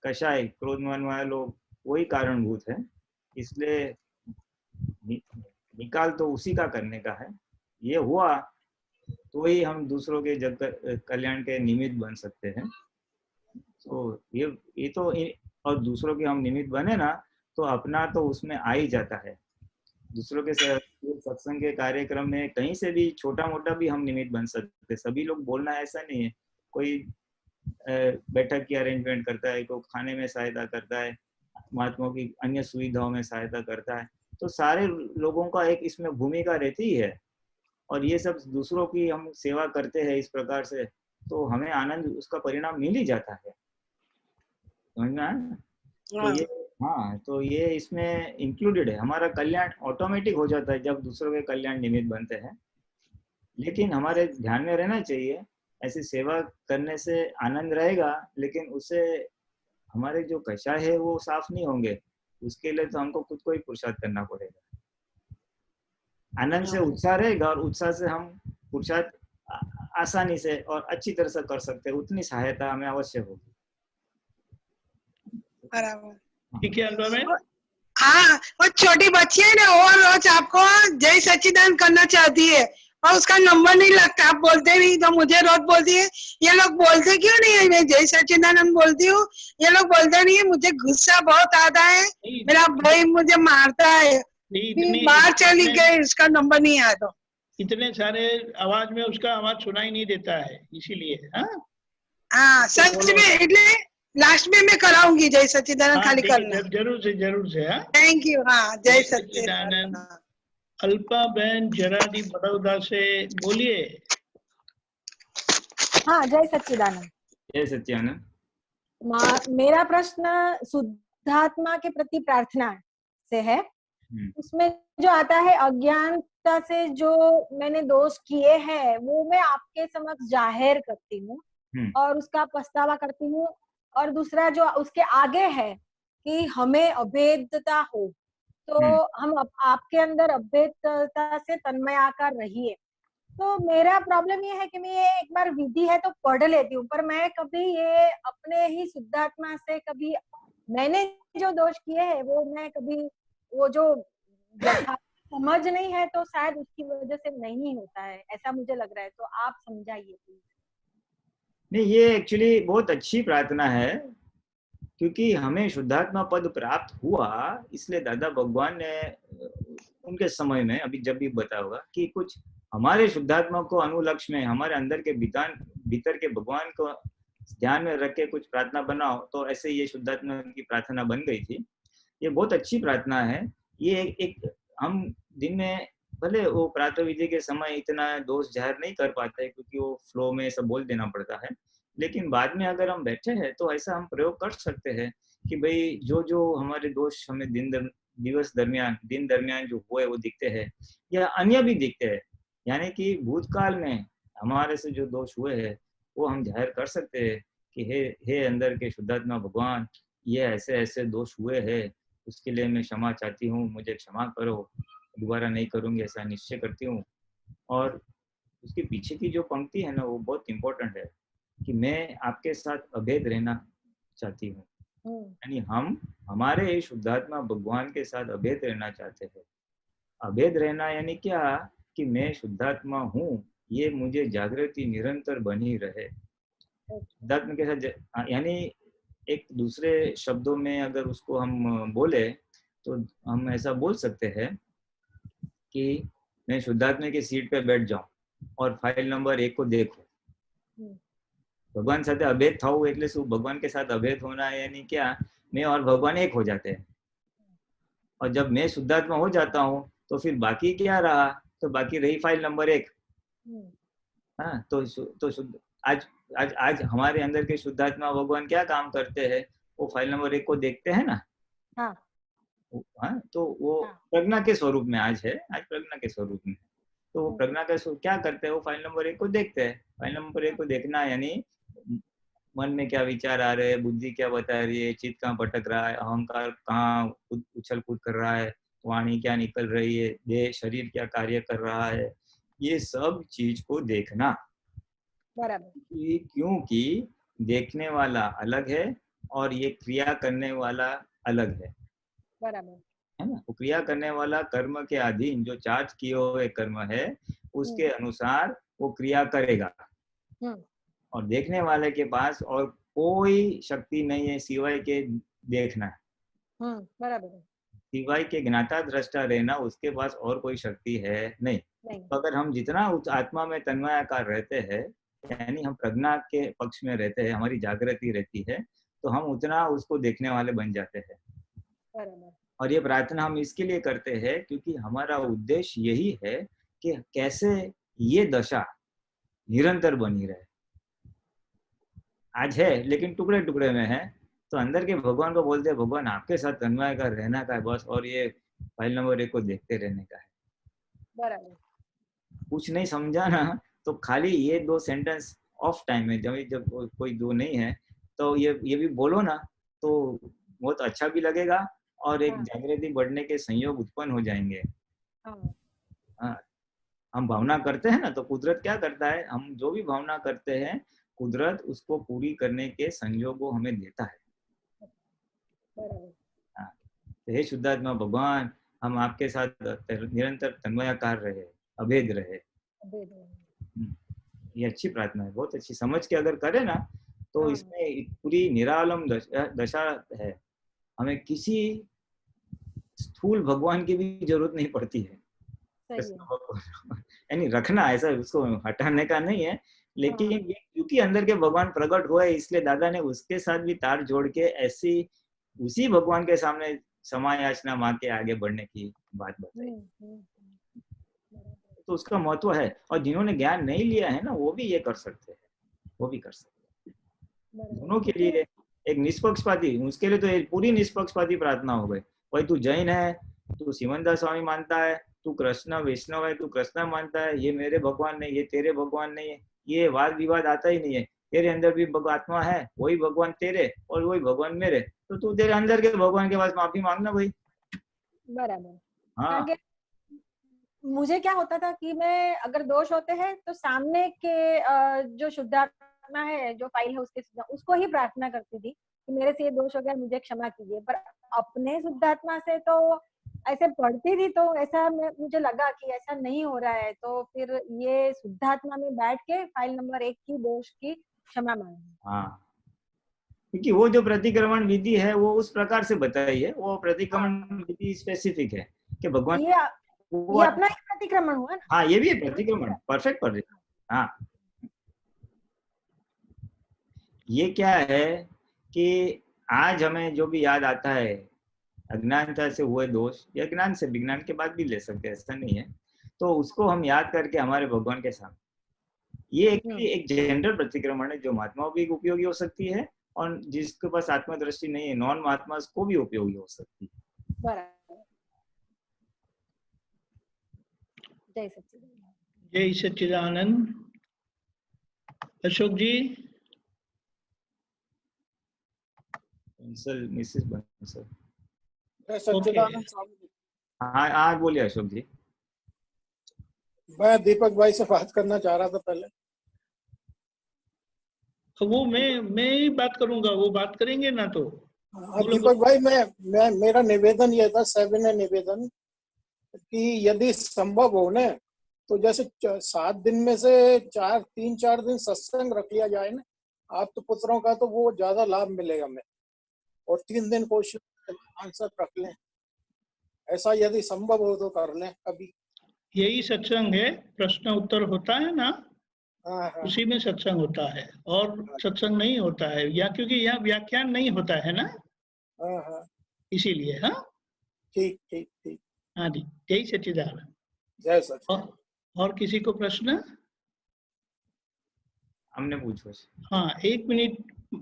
कषाय क्रोध मन वाले लोग वही कारणभूत है। इसलिए निकाल तो उसी का करने का है। ये हुआ तो ही हम दूसरों के जग कल्याण के निमित्त बन सकते हैं। तो ये तो और दूसरों के हम निमित्त बने ना, तो अपना तो उसमें आ ही जाता है। दूसरों के सत्संग के कार्यक्रम में कहीं से भी छोटा मोटा भी हम निमित्त बन सकते। सभी लोग बोलना ऐसा नहीं है, कोई बैठक की अरेंजमेंट करता है, कोई खाने में सहायता करता है, महात्माओं की अन्य सुविधाओं में सहायता करता है, तो सारे लोगों का एक इसमें भूमिका रहती ही है। और ये सब दूसरों की हम सेवा करते हैं इस प्रकार से, तो हमें आनंद उसका परिणाम मिल ही जाता है। समझ में आया? तो ये तो ये इसमें इंक्लूडेड है। हमारा कल्याण ऑटोमेटिक हो जाता है जब दूसरों के कल्याण निमित्त बनते हैं। लेकिन हमारे ध्यान में रहना चाहिए, ऐसी सेवा करने से आनंद रहेगा, लेकिन उससे हमारे जो कषाय है वो साफ नहीं होंगे। उसके लिए तो हमको खुद को ही पुरुषार्थ करना पड़ेगा। आनंद से उत्साह रहेगा, और उत्साह से हम पुरुषार्थ आसानी से और अच्छी तरह से कर सकते हैं। उतनी सहायता हमें अवश्य होगी। बराबर। ठीक है अल्वा में। हाँ, वो छोटी बच्ची है ना, वो रोज आपको जय सच्चिदानंद करना चाहती है और उसका नंबर नहीं लगता, आप बोलते नहीं, तो मुझे रोज बोलती है ये लोग बोलते क्यों नहीं है, मैं जय सच्चिदानंद बोलती हूँ, ये लोग बोलते नहीं है, मुझे गुस्सा बहुत आता है, मेरा भाई मुझे मारता है, बाहर चली गई, उसका नंबर नहीं आया। तो इतने सारे आवाज में उसका आवाज सुनाई नहीं देता है, इसीलिए। हाँ सच में, इसलिए लास्ट में मैं कराऊंगी जय सच्चिदानंद, खाली करना। जरूर से। Thank you. हाँ, जय सच्चिदानंद। अल्पा बहन जरादी बड़ौदा से बोलिए। हाँ, जय सच्चिदानंद। जय सच्चिदानंद। मेरा प्रश्न शुद्धात्मा के प्रति प्रार्थना से है। उसमें जो आता है अज्ञानता से जो मैंने दोष किए हैं वो मैं आपके समक्ष जाहिर करती हूँ और उसका पछतावा करती हूँ। और दूसरा जो उसके आगे है कि हमें अभेदता हो, तो हम आपके अंदर अभेदता से तन्मय आकर रहिए। तो मेरा प्रॉब्लम ये है कि मैं ये एक बार विधि है तो पढ़ लेती हूँ, पर मैं कभी ये अपने ही शुद्धात्मा से कभी मैंने जो दोष किए हैं वो मैं कभी वो जो समझ नहीं है, तो शायद उसकी वजह से नहीं होता है, ऐसा मुझे लग रहा है। तो आप समझाइए प्लीज। नहीं, ये एक्चुअली बहुत अच्छी प्रार्थना है, क्योंकि हमें शुद्धात्मा पद प्राप्त हुआ, इसलिए दादा भगवान ने उनके समय में अभी जब भी बताया होगा कि कुछ हमारे शुद्धात्मा को अनुलक्ष्य में हमारे अंदर के भीतर के भगवान को ध्यान में रख के कुछ प्रार्थना बनाओ, तो ऐसे ये शुद्धात्मा की प्रार्थना बन गई थी। ये बहुत अच्छी प्रार्थना है। ये एक हम दिन में भले वो प्रातः विधि के समय इतना दोष जाहिर नहीं कर पाते हैं, क्योंकि वो फ्लो में सब बोल देना पड़ता है, लेकिन बाद में अगर हम बैठे हैं तो ऐसा हम प्रयोग कर सकते हैं कि भाई जो हमारे दोष हमें दिन दरमियान जो हुए वो दिखते हैं या अन्य भी दिखते हैं, यानी कि भूतकाल में हमारे से जो दोष हुए हैं वो हम जाहिर कर सकते हैं कि हे अंदर के शुद्धात्मा भगवान, ये ऐसे ऐसे दोष हुए हैं, उसके लिए मैं क्षमा चाहती हूँ, मुझे क्षमा करो, दोबारा नहीं करूंगी, ऐसा निश्चय करती हूँ। और उसके पीछे की जो पंक्ति है ना, वो बहुत इंपॉर्टेंट है कि मैं आपके साथ अभेद रहना चाहती हूँ। यानी हम हमारे शुद्धात्मा भगवान के साथ अभेद रहना चाहते हैं। अभेद रहना यानी क्या कि मैं शुद्धात्मा हूँ, ये मुझे जागृति निरंतर बनी रहे। शुद्धात्मा के साथ यानी एक दूसरे शब्दों में अगर उसको हम बोले तो हम ऐसा बोल सकते हैं कि मैं शुद्धात्मा की सीट पे बैठ जाऊं और फाइल नंबर 1 को देखो। भगवान સાથે અભેદ થવું એટલે શું? ભગવાન के साथ अभेद होना यानी क्या? मैं और भगवान एक हो जाते हैं। और जब मैं शुद्धात्मा हो जाता हूँ तो फिर बाकी क्या रहा? तो बाकी रही फाइल नंबर 1। हाँ, तो शुद्ध आज आज आज हमारे अंदर के शुद्धात्मा भगवान क्या काम करते हैं? वो फाइल नंबर 1 को देखते हैं ना। हाँ। हाँ, तो वो प्रज्ञा के स्वरूप में आज है, आज प्रज्ञा के स्वरूप में। तो वो प्रज्ञा का स्वरूप क्या करते हैं? वो फाइल नंबर 1 को देखते हैं। फाइल नंबर 1 को देखना यानी मन में क्या विचार आ रहे हैं, बुद्धि क्या बता रही है, चित्त कहाँ भटक रहा है, अहंकार कहाँ उछल कूद कर रहा है, वाणी क्या निकल रही है, देह शरीर क्या कार्य कर रहा है, ये सब चीज को देखना। बराबर। क्योंकि देखने वाला अलग है और ये क्रिया करने वाला अलग है। बराबर है ना? वो क्रिया करने वाला कर्म के अधीन जो चार्ज किए हुए कर्म है उसके अनुसार वो क्रिया करेगा। और देखने वाले के पास और कोई शक्ति नहीं है सिवाय के देखना। बराबर। सिवाय के ज्ञाता दृष्टा रहना उसके पास और कोई शक्ति है नहीं। तो अगर हम जितना उस आत्मा में तन्मयाकार रहते हैं यानी हम प्रज्ञा के पक्ष में रहते हैं, हमारी जागृति रहती है, तो हम उतना उसको देखने वाले बन जाते हैं। बराबर। और ये प्रार्थना हम इसके लिए करते हैं क्योंकि हमारा उद्देश्य यही है कि कैसे ये दशा निरंतर बनी रहे। आज है लेकिन टुकड़े टुकड़े में है, तो अंदर के भगवान को बोलते हैं भगवान आपके साथ तन्मय का रहना का है बस, और ये फाइल नंबर 1 को देखते रहने का है। बराबर। कुछ नहीं समझा ना तो खाली ये 2 सेंटेंस ऑफ टाइम में जब कोई 2 नहीं है तो ये भी बोलो ना तो बहुत अच्छा भी लगेगा और एक जागृति बढ़ने के संयोग उत्पन्न हो जाएंगे। हाँ, हम भावना करते हैं ना तो कुदरत क्या करता है, हम जो भी भावना करते हैं कुदरत उसको पूरी करने के संयोगों हमें देता है। हाँ, तो हे शुद्धात्मा भगवान हम आपके साथ निरंतर तन्मयाकार रहे, अभेद रहे। ये अच्छी प्रार्थना है, बहुत अच्छी। समझ के अगर करे ना तो इसमें पूरी निरालम दशा है। हमें किसी स्थूल भगवान की भी जरूरत नहीं पड़ती है। यानी रखना ऐसा उसको हटाने का नहीं है, लेकिन ये क्योंकि अंदर के भगवान प्रकट हुए इसलिए दादा ने उसके साथ भी तार जोड़ के ऐसी उसी भगवान के सामने समायाचना मां के आगे बढ़ने की बात बताई। तो उसका महत्व है। और जिन्होंने ज्ञान नहीं लिया है ना वो भी ये कर सकते हैं, वो भी कर सकते हैं। दोनों के लिए एक निष्पक्षपाती, उसके लिए तो एक पूरी निष्पक्षपाती प्रार्थना हो गई। भाई तू जैन है, तू सिमंदर स्वामी मानता है, तू कृष्ण वैष्णव है, तू कृष्ण मानता है, ये मेरे भगवान नहीं, ये तेरे भगवान नहीं है, ये वाद विवाद आता ही नहीं है। तेरे अंदर भी आत्मा है, वही भगवान तेरे और वही भगवान मेरे, तो तू तेरे अंदर के भगवान के पास माफी मांगना भाई। बराबर। हाँ, मुझे क्या होता था कि मैं अगर दोष होते हैं तो सामने के जो शुद्धात्मा है, जो फाइल है उसको ही प्रार्थना करती थी कि मेरे से ये दोष हो गया, मुझे क्षमा कीजिए। पर अपने शुद्धात्मा से तो ऐसे पढ़ती थी तो ऐसा मुझे लगा कि ऐसा नहीं हो रहा है, तो फिर ये शुद्धात्मा में बैठ के फाइल नंबर 1 की दोष की क्षमा मांगी। हाँ, क्योंकि वो जो प्रतिक्रमण विधि है वो उस प्रकार से बताई है, वो प्रतिक्रमण विधि स्पेसिफिक है कि भगवान ये अपना ही प्रतिक्रमण हुआ ना। हाँ, ये भी है प्रतिक्रमण, परफेक्ट पढ़ रही। हाँ, ये क्या है कि आज हमें जो भी याद आता है अज्ञानता से हुए दोष या ज्ञान से, विज्ञान के बाद भी ले सकते हैं, ऐसा नहीं है, तो उसको हम याद करके हमारे भगवान के सामने, ये एक जनरल प्रतिक्रमण है जो महात्माओं भी उपयोगी हो सकती है और जिसके पास आत्मदृष्टि नहीं है नॉन महात्मा को भी उपयोगी हो सकती है। बराबर। जय सच्चिदानंद। जय सच्चिदानंद। अशोक जी। बंसल, मिसेस बंसल। सच्चिदानंद स्वामी जी। हाँ हाँ, बोलिए अशोक जी। मैं दीपक भाई से बात करना चाह रहा था पहले। वो मैं ही बात करूंगा, वो बात करेंगे ना तो। दीपक भाई मैं मेरा निवेदन ये था, सविनय निवेदन, कि यदि संभव हो ना तो जैसे 7 दिन में से 3-4 दिन सत्संग रख लिया जाए ना आप तो पुत्रों का, तो वो ज्यादा लाभ मिलेगा हमें, और 3 दिन कोशिश आंसर रख लें। ऐसा यदि संभव हो तो कर लें कभी। यही सत्संग है, प्रश्न उत्तर होता है ना, हाँ हाँ उसी में सत्संग होता है, और सत्संग नहीं होता है, या क्योंकि यहाँ व्याख्यान नहीं होता है ना, हाँ हाँ, इसीलिए। हाँ ठीक ठीक ठीक। हाँ जी, जय सच्चिदानंद। जय सच। और किसी को प्रश्न? हमने पूछो। हाँ, 1 मिनट,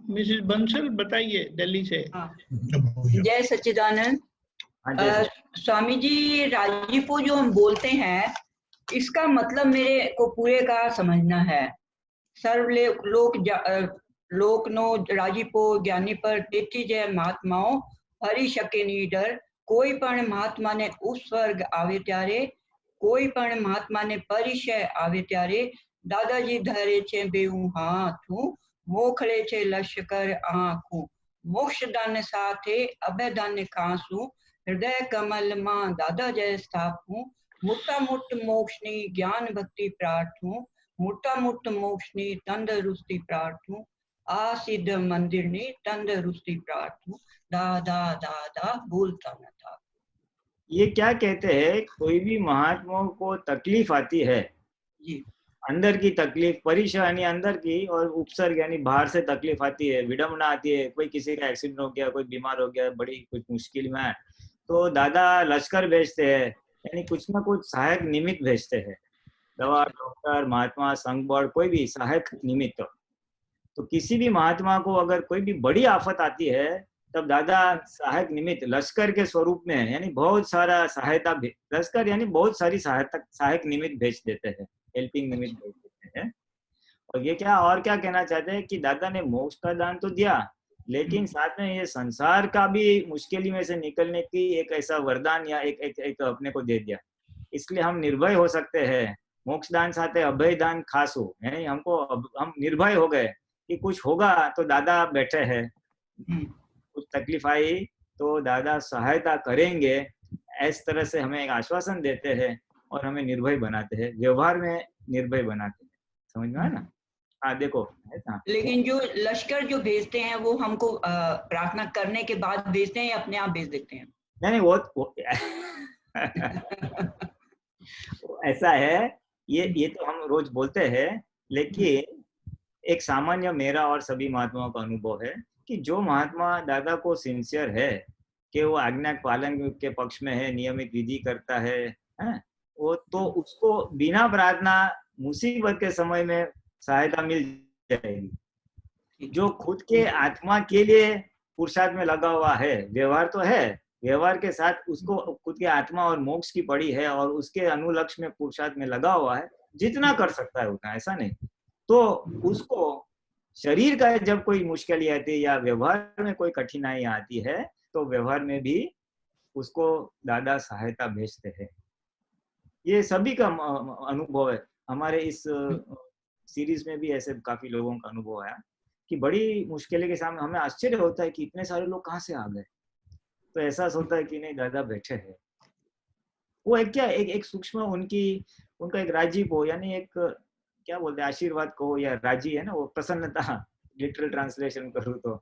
मिसेस बंसल बताइए दिल्ली से। जय सच्चिदानंद। स्वामी जी, राजीपो जो हम बोलते हैं, इसका मतलब मेरे को पूरे का समझना है। सर्व लोक नो राजीपो ज्ञानी पर तेती जय महात्माओं हरि शके नीडर। कोई पण महात्मा ने उपस्वर्ग आवे त्यारे, कोई पण महात्मा ने परिचय आवे त्यारे। दादाजी धरे छे बेऊ हाथू, मोखले छे लश्कर आंखू। मोक्ष दान साथे अभय दान खासू, हृदय कमल मां दादा जय स्थापू। मुट्टा मुट्ट मोक्षनी ज्ञान भक्ति प्रार्थू, मुट्टा मुट्ट मोक्षनी तंदरुस्ती प्रार्थू। आ सिद्ध मंदिरनी तंदरुस्ती प्रार्थू, दादा दादा भूलता न था। ये क्या कहते हैं, कोई भी महात्माओं को तकलीफ आती है जी, अंदर की तकलीफ, परिचय यानी अंदर की, और उपसर्ग यानी बाहर से तकलीफ आती है, विडम्बना आती है, कोई किसी का एक्सीडेंट हो गया, कोई बीमार हो गया, बड़ी कुछ मुश्किल में है, तो दादा लश्कर भेजते हैं, यानी कुछ ना कुछ सहायक निमित्त भेजते हैं। दवा, डॉक्टर, महात्मा, संघबल, कोई भी सहायक निमित्त। तो किसी भी महात्मा को अगर कोई भी बड़ी आफत आती है, तब दादा सहायक निमित्त लश्कर के स्वरूप में, यानी बहुत सारा सहायता, लश्कर यानी बहुत सारी सहायता, सहायक निमित्त भेज देते हैं, हेल्पिंग निमित्त भेज देते हैं। और ये क्या, और क्या कहना चाहते हैं कि दादा ने मोक्ष का दान तो दिया, लेकिन साथ में ये संसार का भी मुश्किल में से निकलने की एक ऐसा वरदान या एक अपने को दे दिया, इसलिए हम निर्भय हो सकते हैं। मोक्ष दान साथे अभय दान खास हो, यानी हम निर्भय हो गए कि कुछ होगा तो दादा बैठे हैं, कुछ तकलीफ आई तो दादा सहायता करेंगे, इस तरह से हमें एक आश्वासन देते हैं और हमें निर्भय बनाते हैं, व्यवहार में निर्भय बनाते हैं। समझ में आया ना? हाँ देखो, लेकिन जो लश्कर जो भेजते हैं वो हमको प्रार्थना करने के बाद भेजते हैं या अपने आप भेज देते हैं? नहीं वो ऐसा है, ये तो हम रोज बोलते हैं, लेकिन एक सामान्य मेरा और सभी महात्माओं का अनुभव है कि जो महात्मा दादा को सिंसियर है कि वो आज्ञा पालन के पक्ष में है, नियमित विधि करता है, वो तो उसको बिना प्रार्थना मुसीबत के समय में सहायता मिल जाएगी। जो खुद के आत्मा के लिए पुरुषार्थ में लगा हुआ है, व्यवहार तो है, व्यवहार के साथ उसको खुद के आत्मा और मोक्ष की पड़ी है और उसके अनुलक्ष्य में पुरुषार्थ में लगा हुआ है, जितना कर सकता है उतना, ऐसा नहीं। तो उसको शरीर का जब कोई मुश्किल आती है या व्यवहार में कोई कठिनाई आती है, तो व्यवहार में भी उसको दादा सहायता भेजते हैं। ये सभी का अनुभव है। हमारे इस सीरीज में भी ऐसे काफी लोगों का अनुभव आया कि बड़ी मुश्किलें के सामने हमें आश्चर्य होता है कि इतने सारे लोग कहाँ से आ गए, तो एहसास होता है कि नहीं, दादा बैठे हैं। वो एक क्या एक सूक्ष्म उनका एक राजीव हो, यानी एक क्या बोलते हैं, आशीर्वाद को, या राजी है ना, वो प्रसन्नता, लिटरल ट्रांसलेशन करूँ तो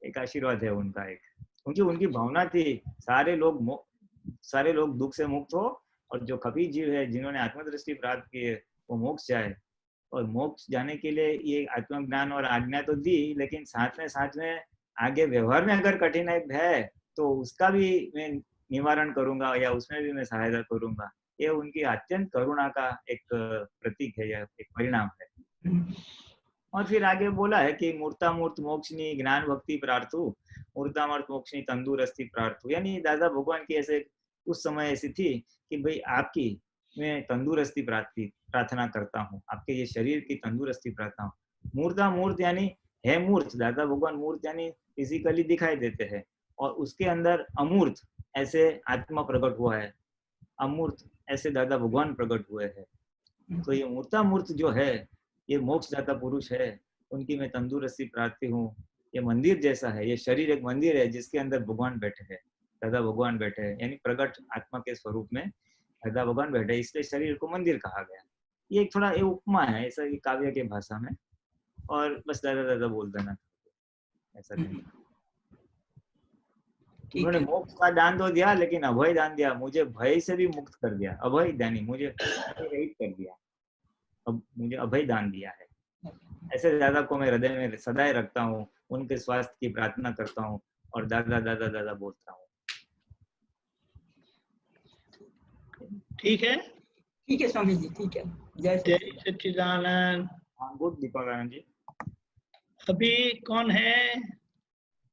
एक आशीर्वाद है उनका, एक उनकी भावना थी सारे लोग दुख से मुक्त हो, और जो कभी जीव है जिन्होंने आत्मदृष्टि प्राप्त की है वो मोक्ष जाए। और मोक्ष जाने के लिए ये आत्मज्ञान और आज्ञा तो दी, लेकिन साथ में आगे व्यवहार में अगर कठिनाई है तो उसका भी मैं निवारण करूंगा या उसमें भी मैं सहायता करूंगा। ये उनकी अत्यंत करुणा का एक प्रतीक है या एक परिणाम है। और फिर आगे बोला है कि मूर्तामूर्त मोक्षनी ज्ञान भक्ति प्रार्थू, मूर्तामूर्त मोक्षनी तंदुरुस्ती प्रार्थू, यानी दादा भगवान की ऐसे उस समय ऐसी थी कि भाई आपकी मैं तंदुरुस्ती प्रार्थना करता हूँ, आपके ये शरीर की तंदुरुस्ती प्रार्थना हूँ। मूर्तामूर्त यानी है मूर्त, दादा भगवान मूर्त यानी फिजिकली दिखाई देते हैं, और उसके अंदर अमूर्त ऐसे आत्मा प्रकट हुआ है, अमूर्त ऐसे दादा भगवान प्रकट हुए हैं। तो ये मूर्तामूर्त जो है ये मोक्षदाता पुरुष है, उनकी मैं तंदुरुस्ती प्रार्थी हूँ। ये मंदिर जैसा है, ये शरीर एक मंदिर है जिसके अंदर भगवान बैठे हैं, दादा भगवान बैठे हैं, यानी प्रकट आत्मा के स्वरूप में दादा भगवान बैठे, इसलिए शरीर को मंदिर कहा गया। ये एक थोड़ा उपमा है ऐसा काव्य के भाषा में, और बस दादा दादा बोल देना ऐसा नहीं। उन्होंने मोक्ष का दान तो दिया लेकिन अभय दान दिया, मुझे भय से भी मुक्त कर दिया, अभय दानी मुझे रहित कर दिया, अब मुझे अभय दान दिया है। ऐसे दादा को मैं हृदय में सदैव रखता हूँ, उनके स्वास्थ्य की प्रार्थना करता हूँ और दादा दादा दादा बोलता हूँ। ठीक है, ठीक है स्वामी जी, ठीक है। जय जय सच्चिदानंद। सच्चिदानंद। हाँ, गुड दीपकानंद जी। अभी कौन है?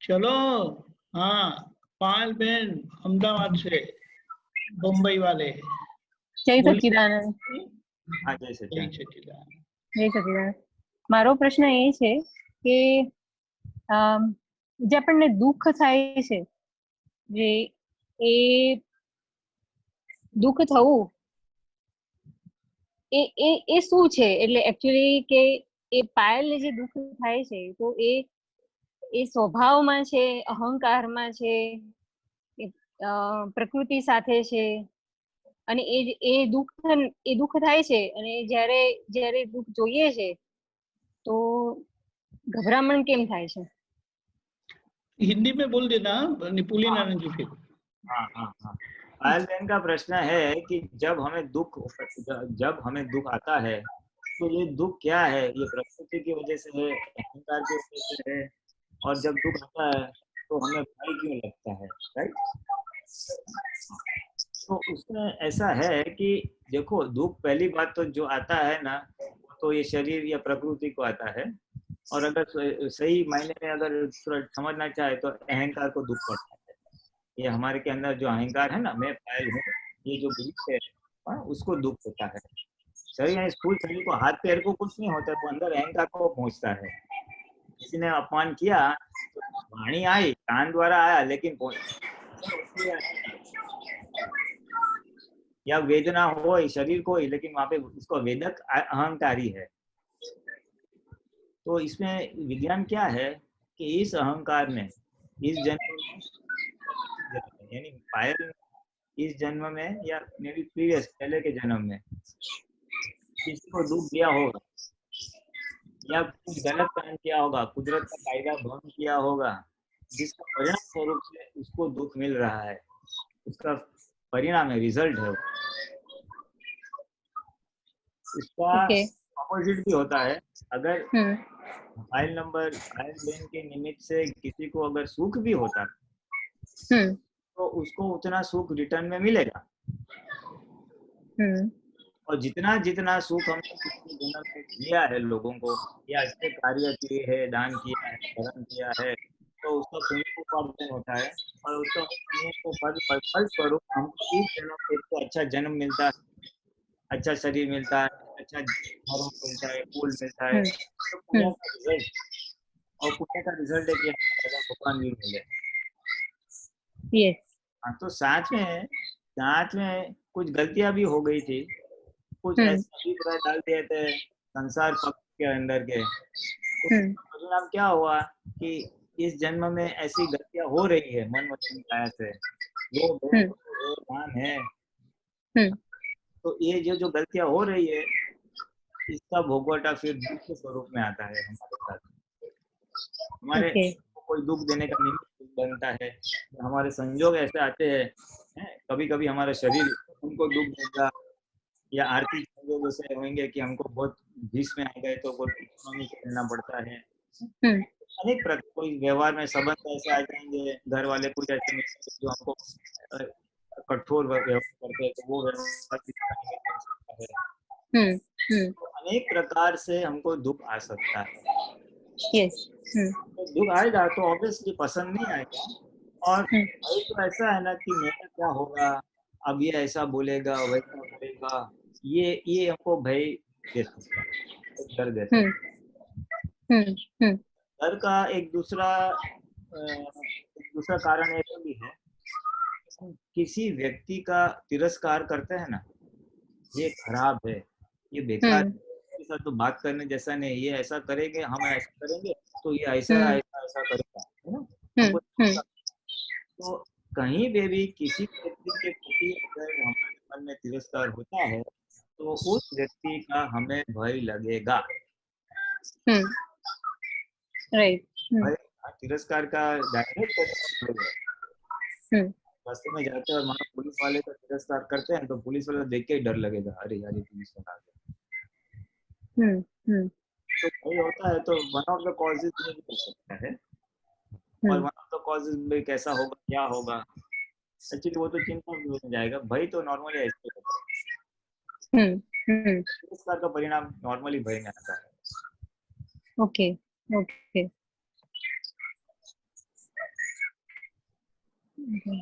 चलो, हाँ, पायल बहन अहमदाबाद से, बम्बई वाले। जय बोलिए। સચ્ચિદાનંદ। હા, જય जय સચ્ચિદાનંદ। सच्चिदानंद। જય સચ્ચિદાનંદ। મારો પ્રશ્ન એ છે કે જે આપણને દુઃખ થાય છે, જે એ દુઃખ થવું એ એ એ શું છે? એટલે એકચ્યુઅલી કે એ પાયલને જે દુઃખ થાય છે તો એ સ્વભાવમાં છે, અહંકારમાં છે, પ્રકૃતિ સાથે છે, અને એ દુઃખ થાય છે અને જ્યારે જ્યારે દુઃખ જોઈએ છે તો घबरामण केम થાય છે? हिंदी में बोल देना निपुलिन आनंद जी फिर। हाँ हाँ हाँ, पायल बहन का प्रश्न है कि जब हमें दुख आता है तो ये दुख क्या है? ये प्रकृति की वजह से है, अहंकार की वजह से है, और जब दुख आता है तो हमें भय क्यों लगता है, राइट? तो उसमें ऐसा है कि देखो, दुख पहली बात तो जो आता है ना, तो ये शरीर या प्रकृति को आता है, और अगर सही मायने में अगर समझना चाहे तो अहंकार को दुख पड़ता है। ये हमारे के अंदर जो अहंकार है ना, मैं पायल हूँ, ये जो बिलीफ है, उसको दुख होता है। शरीर यानी स्थूल शरीर को, हाथ पैर को कुछ नहीं होता, तो अंदर अहंकार को पहुंचता है। किसी ने अपमान किया तो वाणी आई, कान द्वारा आया, लेकिन या वेदना हो शरीर को ही, लेकिन वहां पे उसको वेदक अहंकारी है। तो इसमें विज्ञान क्या है कि इस अहंकार ने इस जन्म में, यानी पायल इस जन्म में या मे बी प्रीवियस पहले के जन्म में किसी को दुख दिया होगा, या कुछ गलत काम किया होगा, कुदरत का कायदा भंग किया होगा, जिसका परिणाम स्वरूप से उसको दुख मिल रहा है, उसका परिणाम है, रिजल्ट है। इसका अपोजिट भी होता है। अगर पायल बहन के निमित्त से किसी को अगर सुख भी होता तो उसको उतना सुख रिटर्न में मिलेगा। और जितना जितना सुख हमने पिछले जन्म में दिया है लोगों को, या अच्छे कार्य किए हैं, दान किया है, धर्म किया है, तो उसका पुण्य उपार्जन होता है, और उसका पुण्य को फल स्वरूप हमको इस जन्म में तो अच्छा जन्म मिलता है, अच्छा शरीर मिलता है, अच्छा धर्म मिलता है, फूल मिलता है। तो पुण्य का रिजल्ट, और पुण्य का रिजल्ट है कि भगवान भी मिले। yes. हाँ, तो साथ में कुछ गलतियां भी हो गई थी, कुछ ऐसे अभिप्राय डाल दिए थे संसार पक्ष के अंदर के, तो परिणाम क्या हुआ कि इस जन्म में ऐसी गलतियां हो रही है मन वचन काया से, वो मान है। तो ये जो गलतियां हो रही है, इसका भोगवटा फिर दुख के स्वरूप में आता है हमारे साथ। हमारे कोई दुख देने का निमित्त बनता है, हमारे संजोग ऐसे आते हैं, कभी कभी हमारा शरीर उनको दुख देगा, या आर्थिक संजोग ऐसे होंगे कि हमको बहुत भीष में आ गए तो बहुत इकोनॉमी करना पड़ता है। अनेक प्रकार, कोई व्यवहार में संबंध ऐसे आ जाएंगे, घर वाले कुछ ऐसे मिलेंगे जो हमको कठोर व्यवहार करते हैं, तो वो व्यवहार है। तो अनेक प्रकार से हमको दुख आ सकता है। तो दुख आएगा तो ऑब्वियसली पसंद नहीं आएगा, और तो ऐसा है ना कि मेरा क्या होगा, अब ये ऐसा बोलेगा, वैसा बोलेगा, ये हमको भय दे सकता है, डर देता है। डर का एक दूसरा कारण ऐसा भी है, किसी व्यक्ति का तिरस्कार करते हैं ना, ये खराब है, ये बेकार, इसके साथ तो बात करने जैसा नहीं, ये ऐसा करेंगे, हम ऐसा करेंगे तो ये ऐसा करेगा, है ना। तो कहीं पे भी किसी व्यक्ति के प्रति अगर हमारे मन में तिरस्कार होता है तो उस व्यक्ति का हमें भय लगेगा। राइट। तिरस्कार का डायरेक्ट रास्ते में जाते हैं और वहाँ पुलिस वाले का तिरस्कार करते हैं तो पुलिस वाला देख के ही डर लगेगा, अरे यार ये पुलिस वाला आ गया। तो वही होता है, तो वन ऑफ द कॉजेज ये भी हो सकता है, और वन ऑफ द कॉजेज भी कैसा होगा क्या होगा एक्चुअली वो तो चिंता में हो जाएगा। भय तो नॉर्मली ऐसे होता है, तिरस्कार का परिणाम नॉर्मली भय में आता है। ओके ओके ठीक है।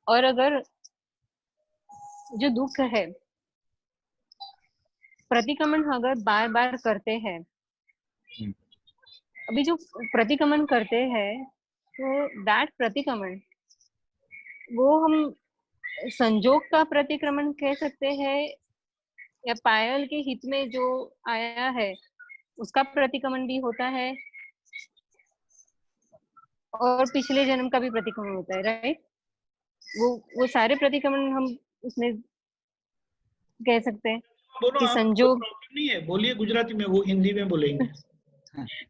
और अगर जो दुख है प्रतिक्रमण अगर बार बार करते हैं, अभी जो प्रतिक्रमण करते हैं तो दैट प्रतिक्रमण वो हम संजोग का प्रतिक्रमण कह सकते हैं या पायल के हित में जो आया है उसका प्रतिक्रमण भी होता है और पिछले जन्म का भी प्रतिक्रमण होता है, राइट? वो सारे प्रतिक्रमण हम उसमें कह सकते हैं कि संजोग नहीं है। बोलिए गुजराती में, वो हिंदी में बोलेंगे।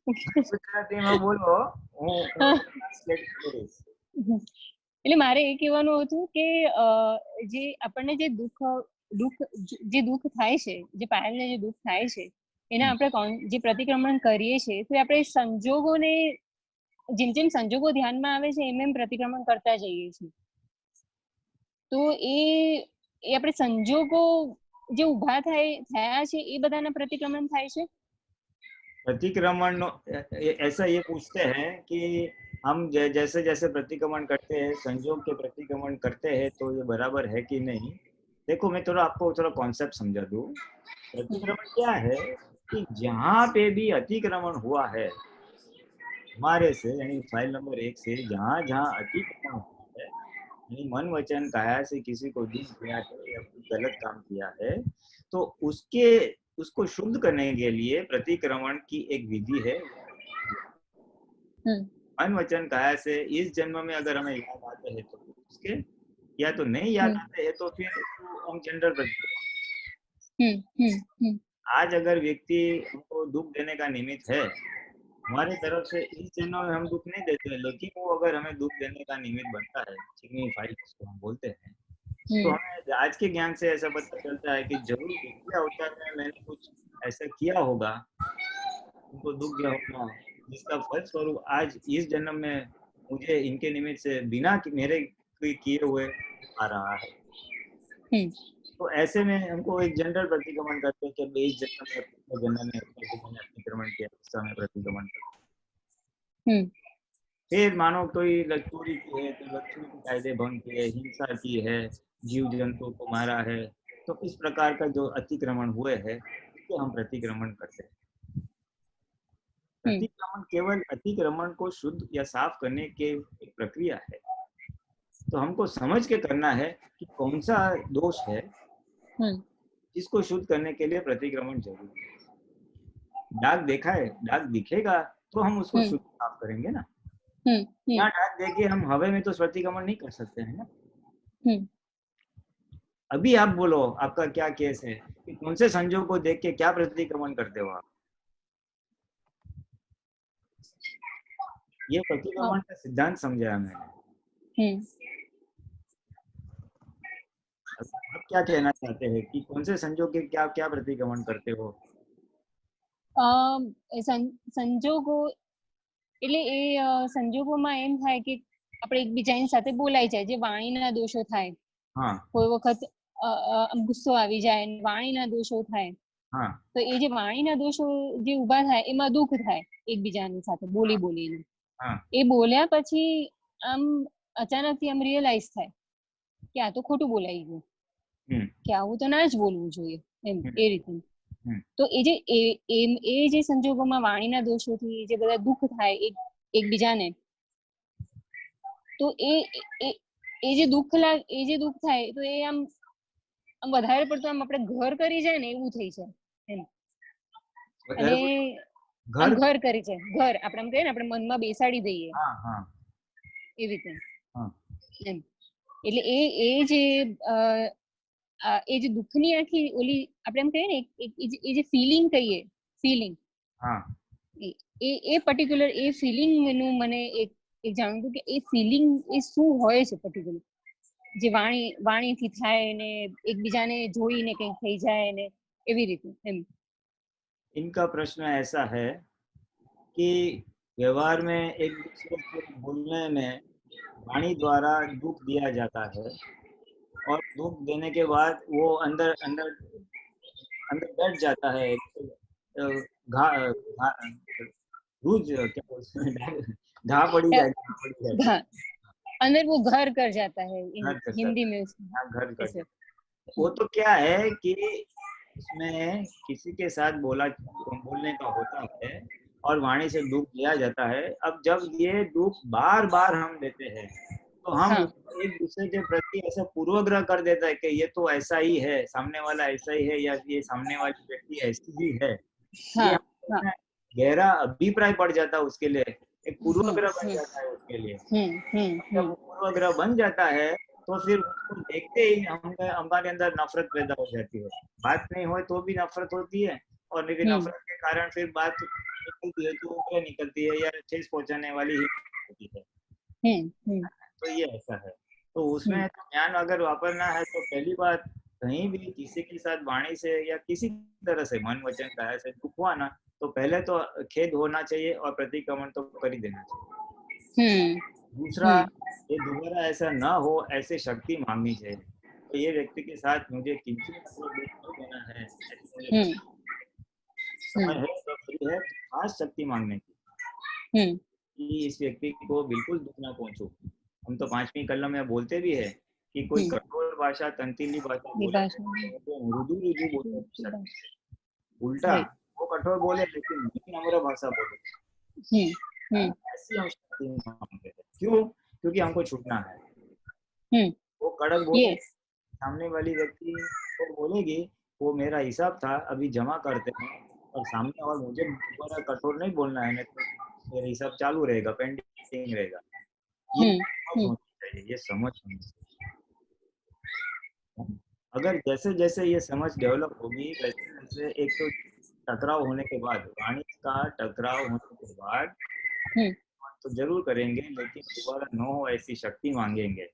ગુજરાતી માં બોલો, હું ટ્રાન્સલેટ કરીશ। એટલે મારે એ કહેવાનું હતું કે જે આપણને જે દુઃખ થાય છે, જે પાયલને જે દુઃખ થાય છે એને આપણે જે પ્રતિક્રમણ કરીએ છીએ તો આપણે સંજોગોને જેમ જેમ સંજોગો ધ્યાનમાં આવે છે એમ એમ પ્રતિક્રમણ કરતા જઈએ છીએ, તો એ આપણે સંજોગો જે ઊભા થયા છે એ બધાના પ્રતિક્રમણ થાય છે। प्रतिक्रमण ऐसा ये पूछते हैं कि हम जैसे जैसे प्रतिक्रमण करते हैं, संयोग के प्रतिक्रमण करते हैं, तो ये बराबर है कि नहीं। देखो मैं थोड़ा आपको थोड़ा कॉन्सेप्ट समझा दूं। प्रतिक्रमण क्या है कि जहाँ पे भी अतिक्रमण हुआ है हमारे से, यानी फाइल नंबर 1 से जहाँ जहाँ अतिक्रमण हुआ है, यानी मन वचन काया से किसी को दुख दिया है या कोई गलत काम किया है, तो उसको शुद्ध करने के लिए प्रतिक्रमण की एक विधि है। मन वचन काया से इस जन्म में अगर हमें याद आते हैं तो उसके, या तो नहीं याद आते हैं तो फिर हम जनरल प्रतिक्रमण। आज अगर व्यक्ति हमको दुख देने का निमित्त है, हमारे तरफ से इस जन्म में हम दुख नहीं देते, लेकिन वो अगर हमें दुख देने का निमित्त बनता है, चिकनी फाइल जिसको हम बोलते हैं, तो हमें आज के ज्ञान से ऐसा पता चलता है कि जरूर पिछले अवतार में मैंने कुछ ऐसा किया होगा, उनको दुख दिया होगा, जिसका फल स्वरूप आज इस जन्म में मुझे इनके निमित्त से बिना मेरे किए हुए आ रहा है। तो ऐसे में हमको एक जनरल प्रतिक्रमण करते हैं कि इस जन्म में अतिक्रमण किया, इस समय प्रतिक्रमण करते। फिर मानो कोई चोरी की है तो लक्ष्मी के कायदे भंग किए, हिंसा की है, जीव जंतु को मारा है, तो इस प्रकार का जो अतिक्रमण हुए हैं उसको हम प्रतिक्रमण करते हैं। प्रतिक्रमण केवल अतिक्रमण को शुद्ध या साफ करने की एक प्रक्रिया है, तो हमको समझ के करना है कि कौन सा दोष है जिसको शुद्ध करने के लिए प्रतिक्रमण जरूरी है। दाग देखा है, दाग दिखेगा तो हम उसको शुद्ध साफ करेंगे ना। यहाँ दाग देके हम हवा में तो प्रतिक्रमण नहीं कर सकते हैं ना। अभी आप बोलो आपका क्या केस है कि कौन से संजोग को देख के क्या प्रतिक्रमण करते हो आप? ये प्रतिक्रमण का सिद्धांत समझाया मैंने। आप क्या कहना चाहते हैं कि कौन से संजोग के क्या क्या प्रतिक्रमण करते हो? સંજોગો એટલે એ સંજોગોમાં એમ થાય કે આપણે એકબીજાની સાથે બોલાઈ જાય, જે વાણીના દોષો થાય, કોઈ વખત ગુસ્સો આવી જાય, વાણીના દોષો થાય, તો એ જે વાણીના દોષો જે ઊભા થાય એમાં દુઃખ થાય એકબીજાની સાથે બોલીને, એ બોલ્યા પછી આમ અચાનકથી આમ રિયલાઇઝ થાય કે આ તો ખોટું બોલાઈ ગયું, કે આવું તો ના જ બોલવું જોઈએ એમ, એ રીતે। તો એ જે સંજોગોમાં વાણીના દોષોથી જે બધા દુઃખ થાય એકબીજાને, તો એ જે દુઃખ થાય તો એ આમ વધારે પડતું આમ આપણે ઘર કરી જાય ને એવું થઈ જાય એમ। અને ઘર કરી જાય, ઘર આપણે એમ કહીએ ને, આપણે મનમાં બેસાડી દઈએ એવી રીતે એમ। એટલે એ જે દુઃખની આખી ઓલી આપણે એમ કહીએ ને એ જે ફિલિંગ કહીએ, ફિલિંગ એ પર્ટિક્યુલર એ ફિલિંગ મને એક જાણવું હતું કે એ ફિલિંગ એ શું હોય છે પર્ટિક્યુલર, જે વાણીથી થાય ને એકબીજાને જોઈને કંઈક થઈ જાય ને એવી રીતે એમ. इनका प्रश्न ऐसा है कि व्यवहार में एक दूसरे को बोलने में वाणी द्वारा दुख दिया जाता है और दुख देने के बाद वो अंदर अंदर अंदर बैठ जाता है, रूज क्या बोलते हैं, घा पड़ी जाती, अंदर वो घर कर जाता है हिंदी में, घर कर जाता है। वो तो क्या है कि उसमें किसी के साथ बोलने का होता है और वाणी से दुख दिया जाता है। अब जब ये दुख बार बार हम देते हैं तो हम एक दूसरे के प्रति ऐसा पूर्वग्रह कर देता है कि ये तो ऐसा ही है, सामने वाला ऐसा ही है, या ये सामने वाली व्यक्ति ऐसी ही है। ये गहरा अभिप्राय पड़ जाता है उसके लिए, एक पूर्वग्रह बन जाता है उसके लिए। जब पूर्वग्रह बन जाता है तो फिर उसको देखते ही हमारे अंदर नफरत पैदा हो जाती है। बात नहीं हो तो भी नफरत होती है, और लेकिन नफरत के कारण फिर बात निकलती है तो ऊपर निकलती है या ठेस पहुंचाने वाली ही होती है। तो ये ऐसा है। तो उसमें ज्ञान अगर वापरना है तो पहली बात, कहीं भी किसी के साथ वाणी से या किसी तरह से मन वचन काया से दुख हुआ ना, तो पहले तो खेद होना चाहिए और प्रतिक्रमण तो कर ही देना चाहिए। दूसरा, ये दोबारा ऐसा न हो ऐसे शक्ति मांगनी चाहिए। तो ये व्यक्ति के साथ मुझे किंचित दुख नहीं देना है, समय है तो फ्री है तो खास शक्ति मांगने की कि इस व्यक्ति को बिल्कुल दुख ना पहुंचो। हम तो 5वीं कलम में बोलते भी है कि कोई कठोर भाषा तंतीली भाषा बोले तो मृदु रुजु बोले, उल्टा वो कठोर बोले लेकिन नम्र भाषा बोले, ऐसी हम शक्ति मांगते हैं। क्यों? क्योंकि हमको छूटना है। वो कड़क बोले, सामने वाली व्यक्ति को बोलेगी वो मेरा हिसाब था अभी जमा करते हैं, और सामने और मुझे दोबारा कठोर नहीं बोलना है, नहीं तो मेरा हिसाब चालू रहेगा, पेंडिंग रहेगा। ये समझ होनी चाहिए। अगर जैसे जैसे ये समझ डेवलप होगी वैसे वैसे एक तो टकराव होने के बाद, वाणी का टकराव होने के बाद तो जरूर करेंगे, लेकिन दोबारा न हो ऐसी शक्ति मांगेंगे,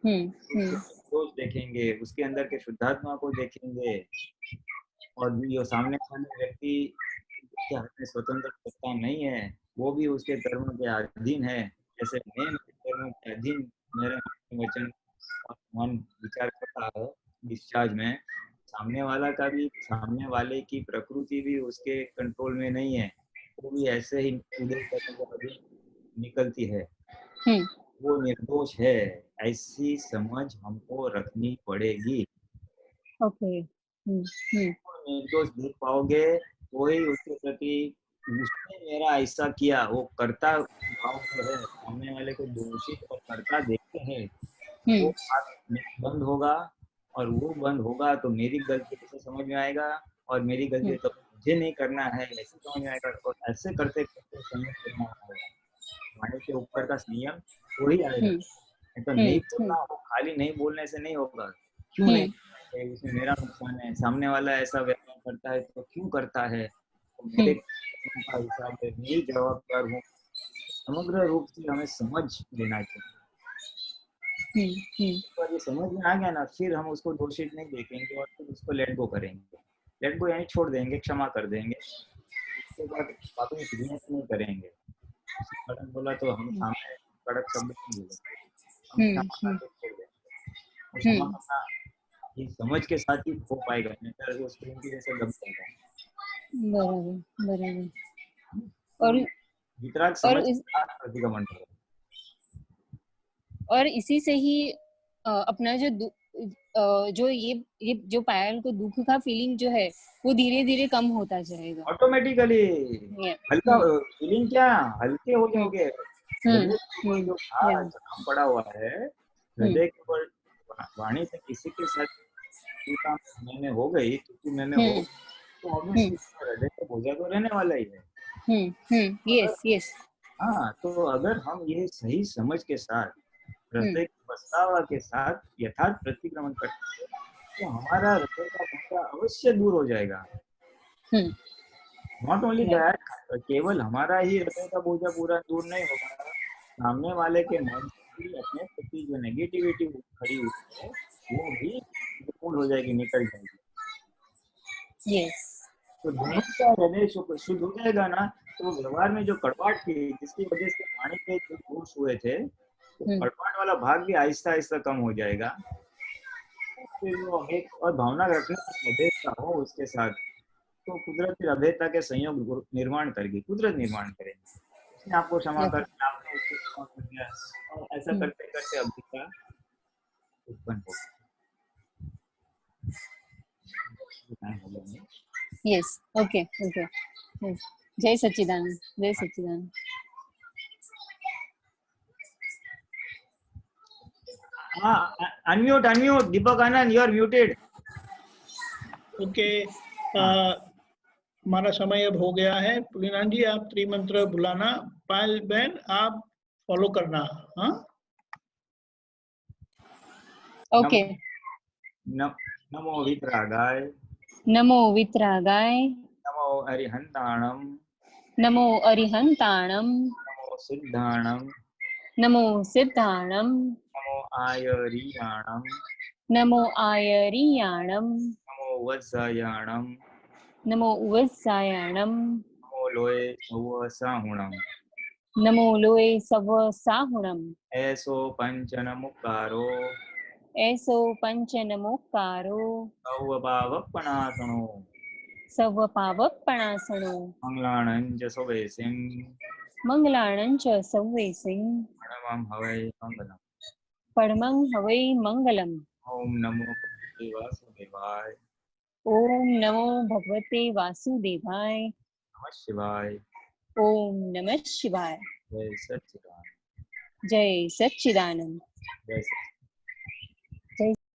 दोष देखेंगे, उसके अंदर के शुद्धात्मा को देखेंगे, और जो सामने वाले व्यक्ति के हाथ में स्वतंत्र सत्ता नहीं है, वो भी उसके कर्म के अधीन है, जैसे मैं कर्म के अधीन मेरे वचन मन विचार करता है डिस्चार्ज में, सामने वाला का भी, सामने वाले की प्रकृति भी उसके कंट्रोल में नहीं है, वो भी ऐसे ही निकलती है, वो निर्दोष है, ऐसी समझ हमको रखनी पड़ेगी। निर्दोष देख पाओगे वही उसके प्रति, उसने मेरा ऐसा किया, वो करता भाव से है, सामने वाले को दोषी और करता देखते हैं, वो बंद होगा, और वो बंद होगा तो मेरी गलती कैसे समझ में आएगा, और मेरी गलती तो मुझे नहीं करना है ऐसे समझ में आएगा, और ऐसे करते करते संयम करना होगा। वाणी के ऊपर का संयम वही आएगा, तो नहीं बोलना हो, खाली नहीं बोलने से नहीं होगा। क्यों नहीं? उसमें मेरा नुकसान है, सामने वाला ऐसा व्यवहार करता है तो क्यों करता है, तो मेरे का हिसाब है, मैं ही जवाबदार हूँ। समग्र रूप से हमें समझ लेना चाहिए। और ये समझ में आ गया ना, फिर हम उसको दोषित नहीं देखेंगे और फिर उसको लेट गो करेंगे। लेट गो यानी छोड़ देंगे, क्षमा कर देंगे, उसके बाद बातों की नहीं करेंगे। कड़क बोला तो हम सामने कड़क शब्द नहीं बोलेंगे, हम क्षमा छोड़ देंगे। ये समझ के साथ ही हो पाएगा, नहीं तो वो स्क्रीन की जैसे दब जाएगा। बराबर। और वितराग समझ प्रतिगमन करो। और इसी से ही अपना जो ये जो पायल को दुख का फीलिंग जो है वो धीरे धीरे कम होता जाएगा ऑटोमेटिकली। हल्का फीलिंग, क्या हल्के हो जाओगे। जो काम पड़ा हुआ है हृदय के ऊपर, वाणी से किसी के साथ मैंने हो गई तो मैंने हो, तो हृदय का बोझा तो रहने वाला ही है। यस। हाँ, तो अगर हम ये सही समझ के साथ, हृदय के पछतावा के साथ यथार्थ प्रतिक्रमण करते हैं तो हमारा हृदय का बोझा अवश्य दूर हो जाएगा। नॉट ओनली दैट, केवल हमारा ही हृदय का बोझा पूरा दूर नहीं होगा, सामने वाले के मन की अपने प्रति जो नेगेटिविटी खड़ी हुई है वो भी दूर हो जाएगी, निकल जाएगी। यस तो दोनों का हृदय शुद्ध हो जाएगा ना, तो व्यवहार में जो कड़वाहट थी जिसकी वजह से वाणी के जो दोष हुए थे, तो कड़वाहट वाला भाग भी आहिस्ता आहिस्ता कम हो जाएगा। फिर वो एक और भावना रखने अभेदता हो उसके साथ, तो कुदरती अभेदता के संयोग निर्माण करेगी, कुदरत निर्माण करेगी, उसने आपको क्षमा कर दिया, आपने उसको क्षमा कर दिया, और ऐसा करते करते अभेदता उत्पन्न होगी। Yes okay okay. जय सच्चिदानंद, जय Sachchidanand. Unmute unmute Deepak Anand, you are muted. Okay, हमारा समय अब हो गया है। पुलिनाथ जी आप त्रिमंत्र बुलाना, पायल बहन आप फॉलो करना। हाँ ओके। नमो वितरागाय, नमो वितरागाय, नमो अरिहंताणम, नमो अरिहंताणम, नमो सिद्धाणम, नमो सिद्धाणम, नमो आयरियाणम, नमो आयरियाणम, नमो वत्सायाणम, नमो उवत्सायाणम, नमो लोये सवसाहुणम, नमो लोये सवसाहुणम। ऐसो पंचनमुक्कारो, ऐसो पंचनमोक्कारो, सर्वपावपणासनो, सर्वपावपणासनो, मंगलाणं च सवेसिं, मंगलाणं च सव्वेसिं, परमं हवै मंगलम्। परमं हवै मंगलम्। ओम नमो भगवते वासुदेवाय, ओम नमो भगवते वासुदेवाय, नमः शिवाय, ओम नमः शिवाय। जय सच्चिदानंद, जय सच्चिदानंद। जय सच्चिदानंद।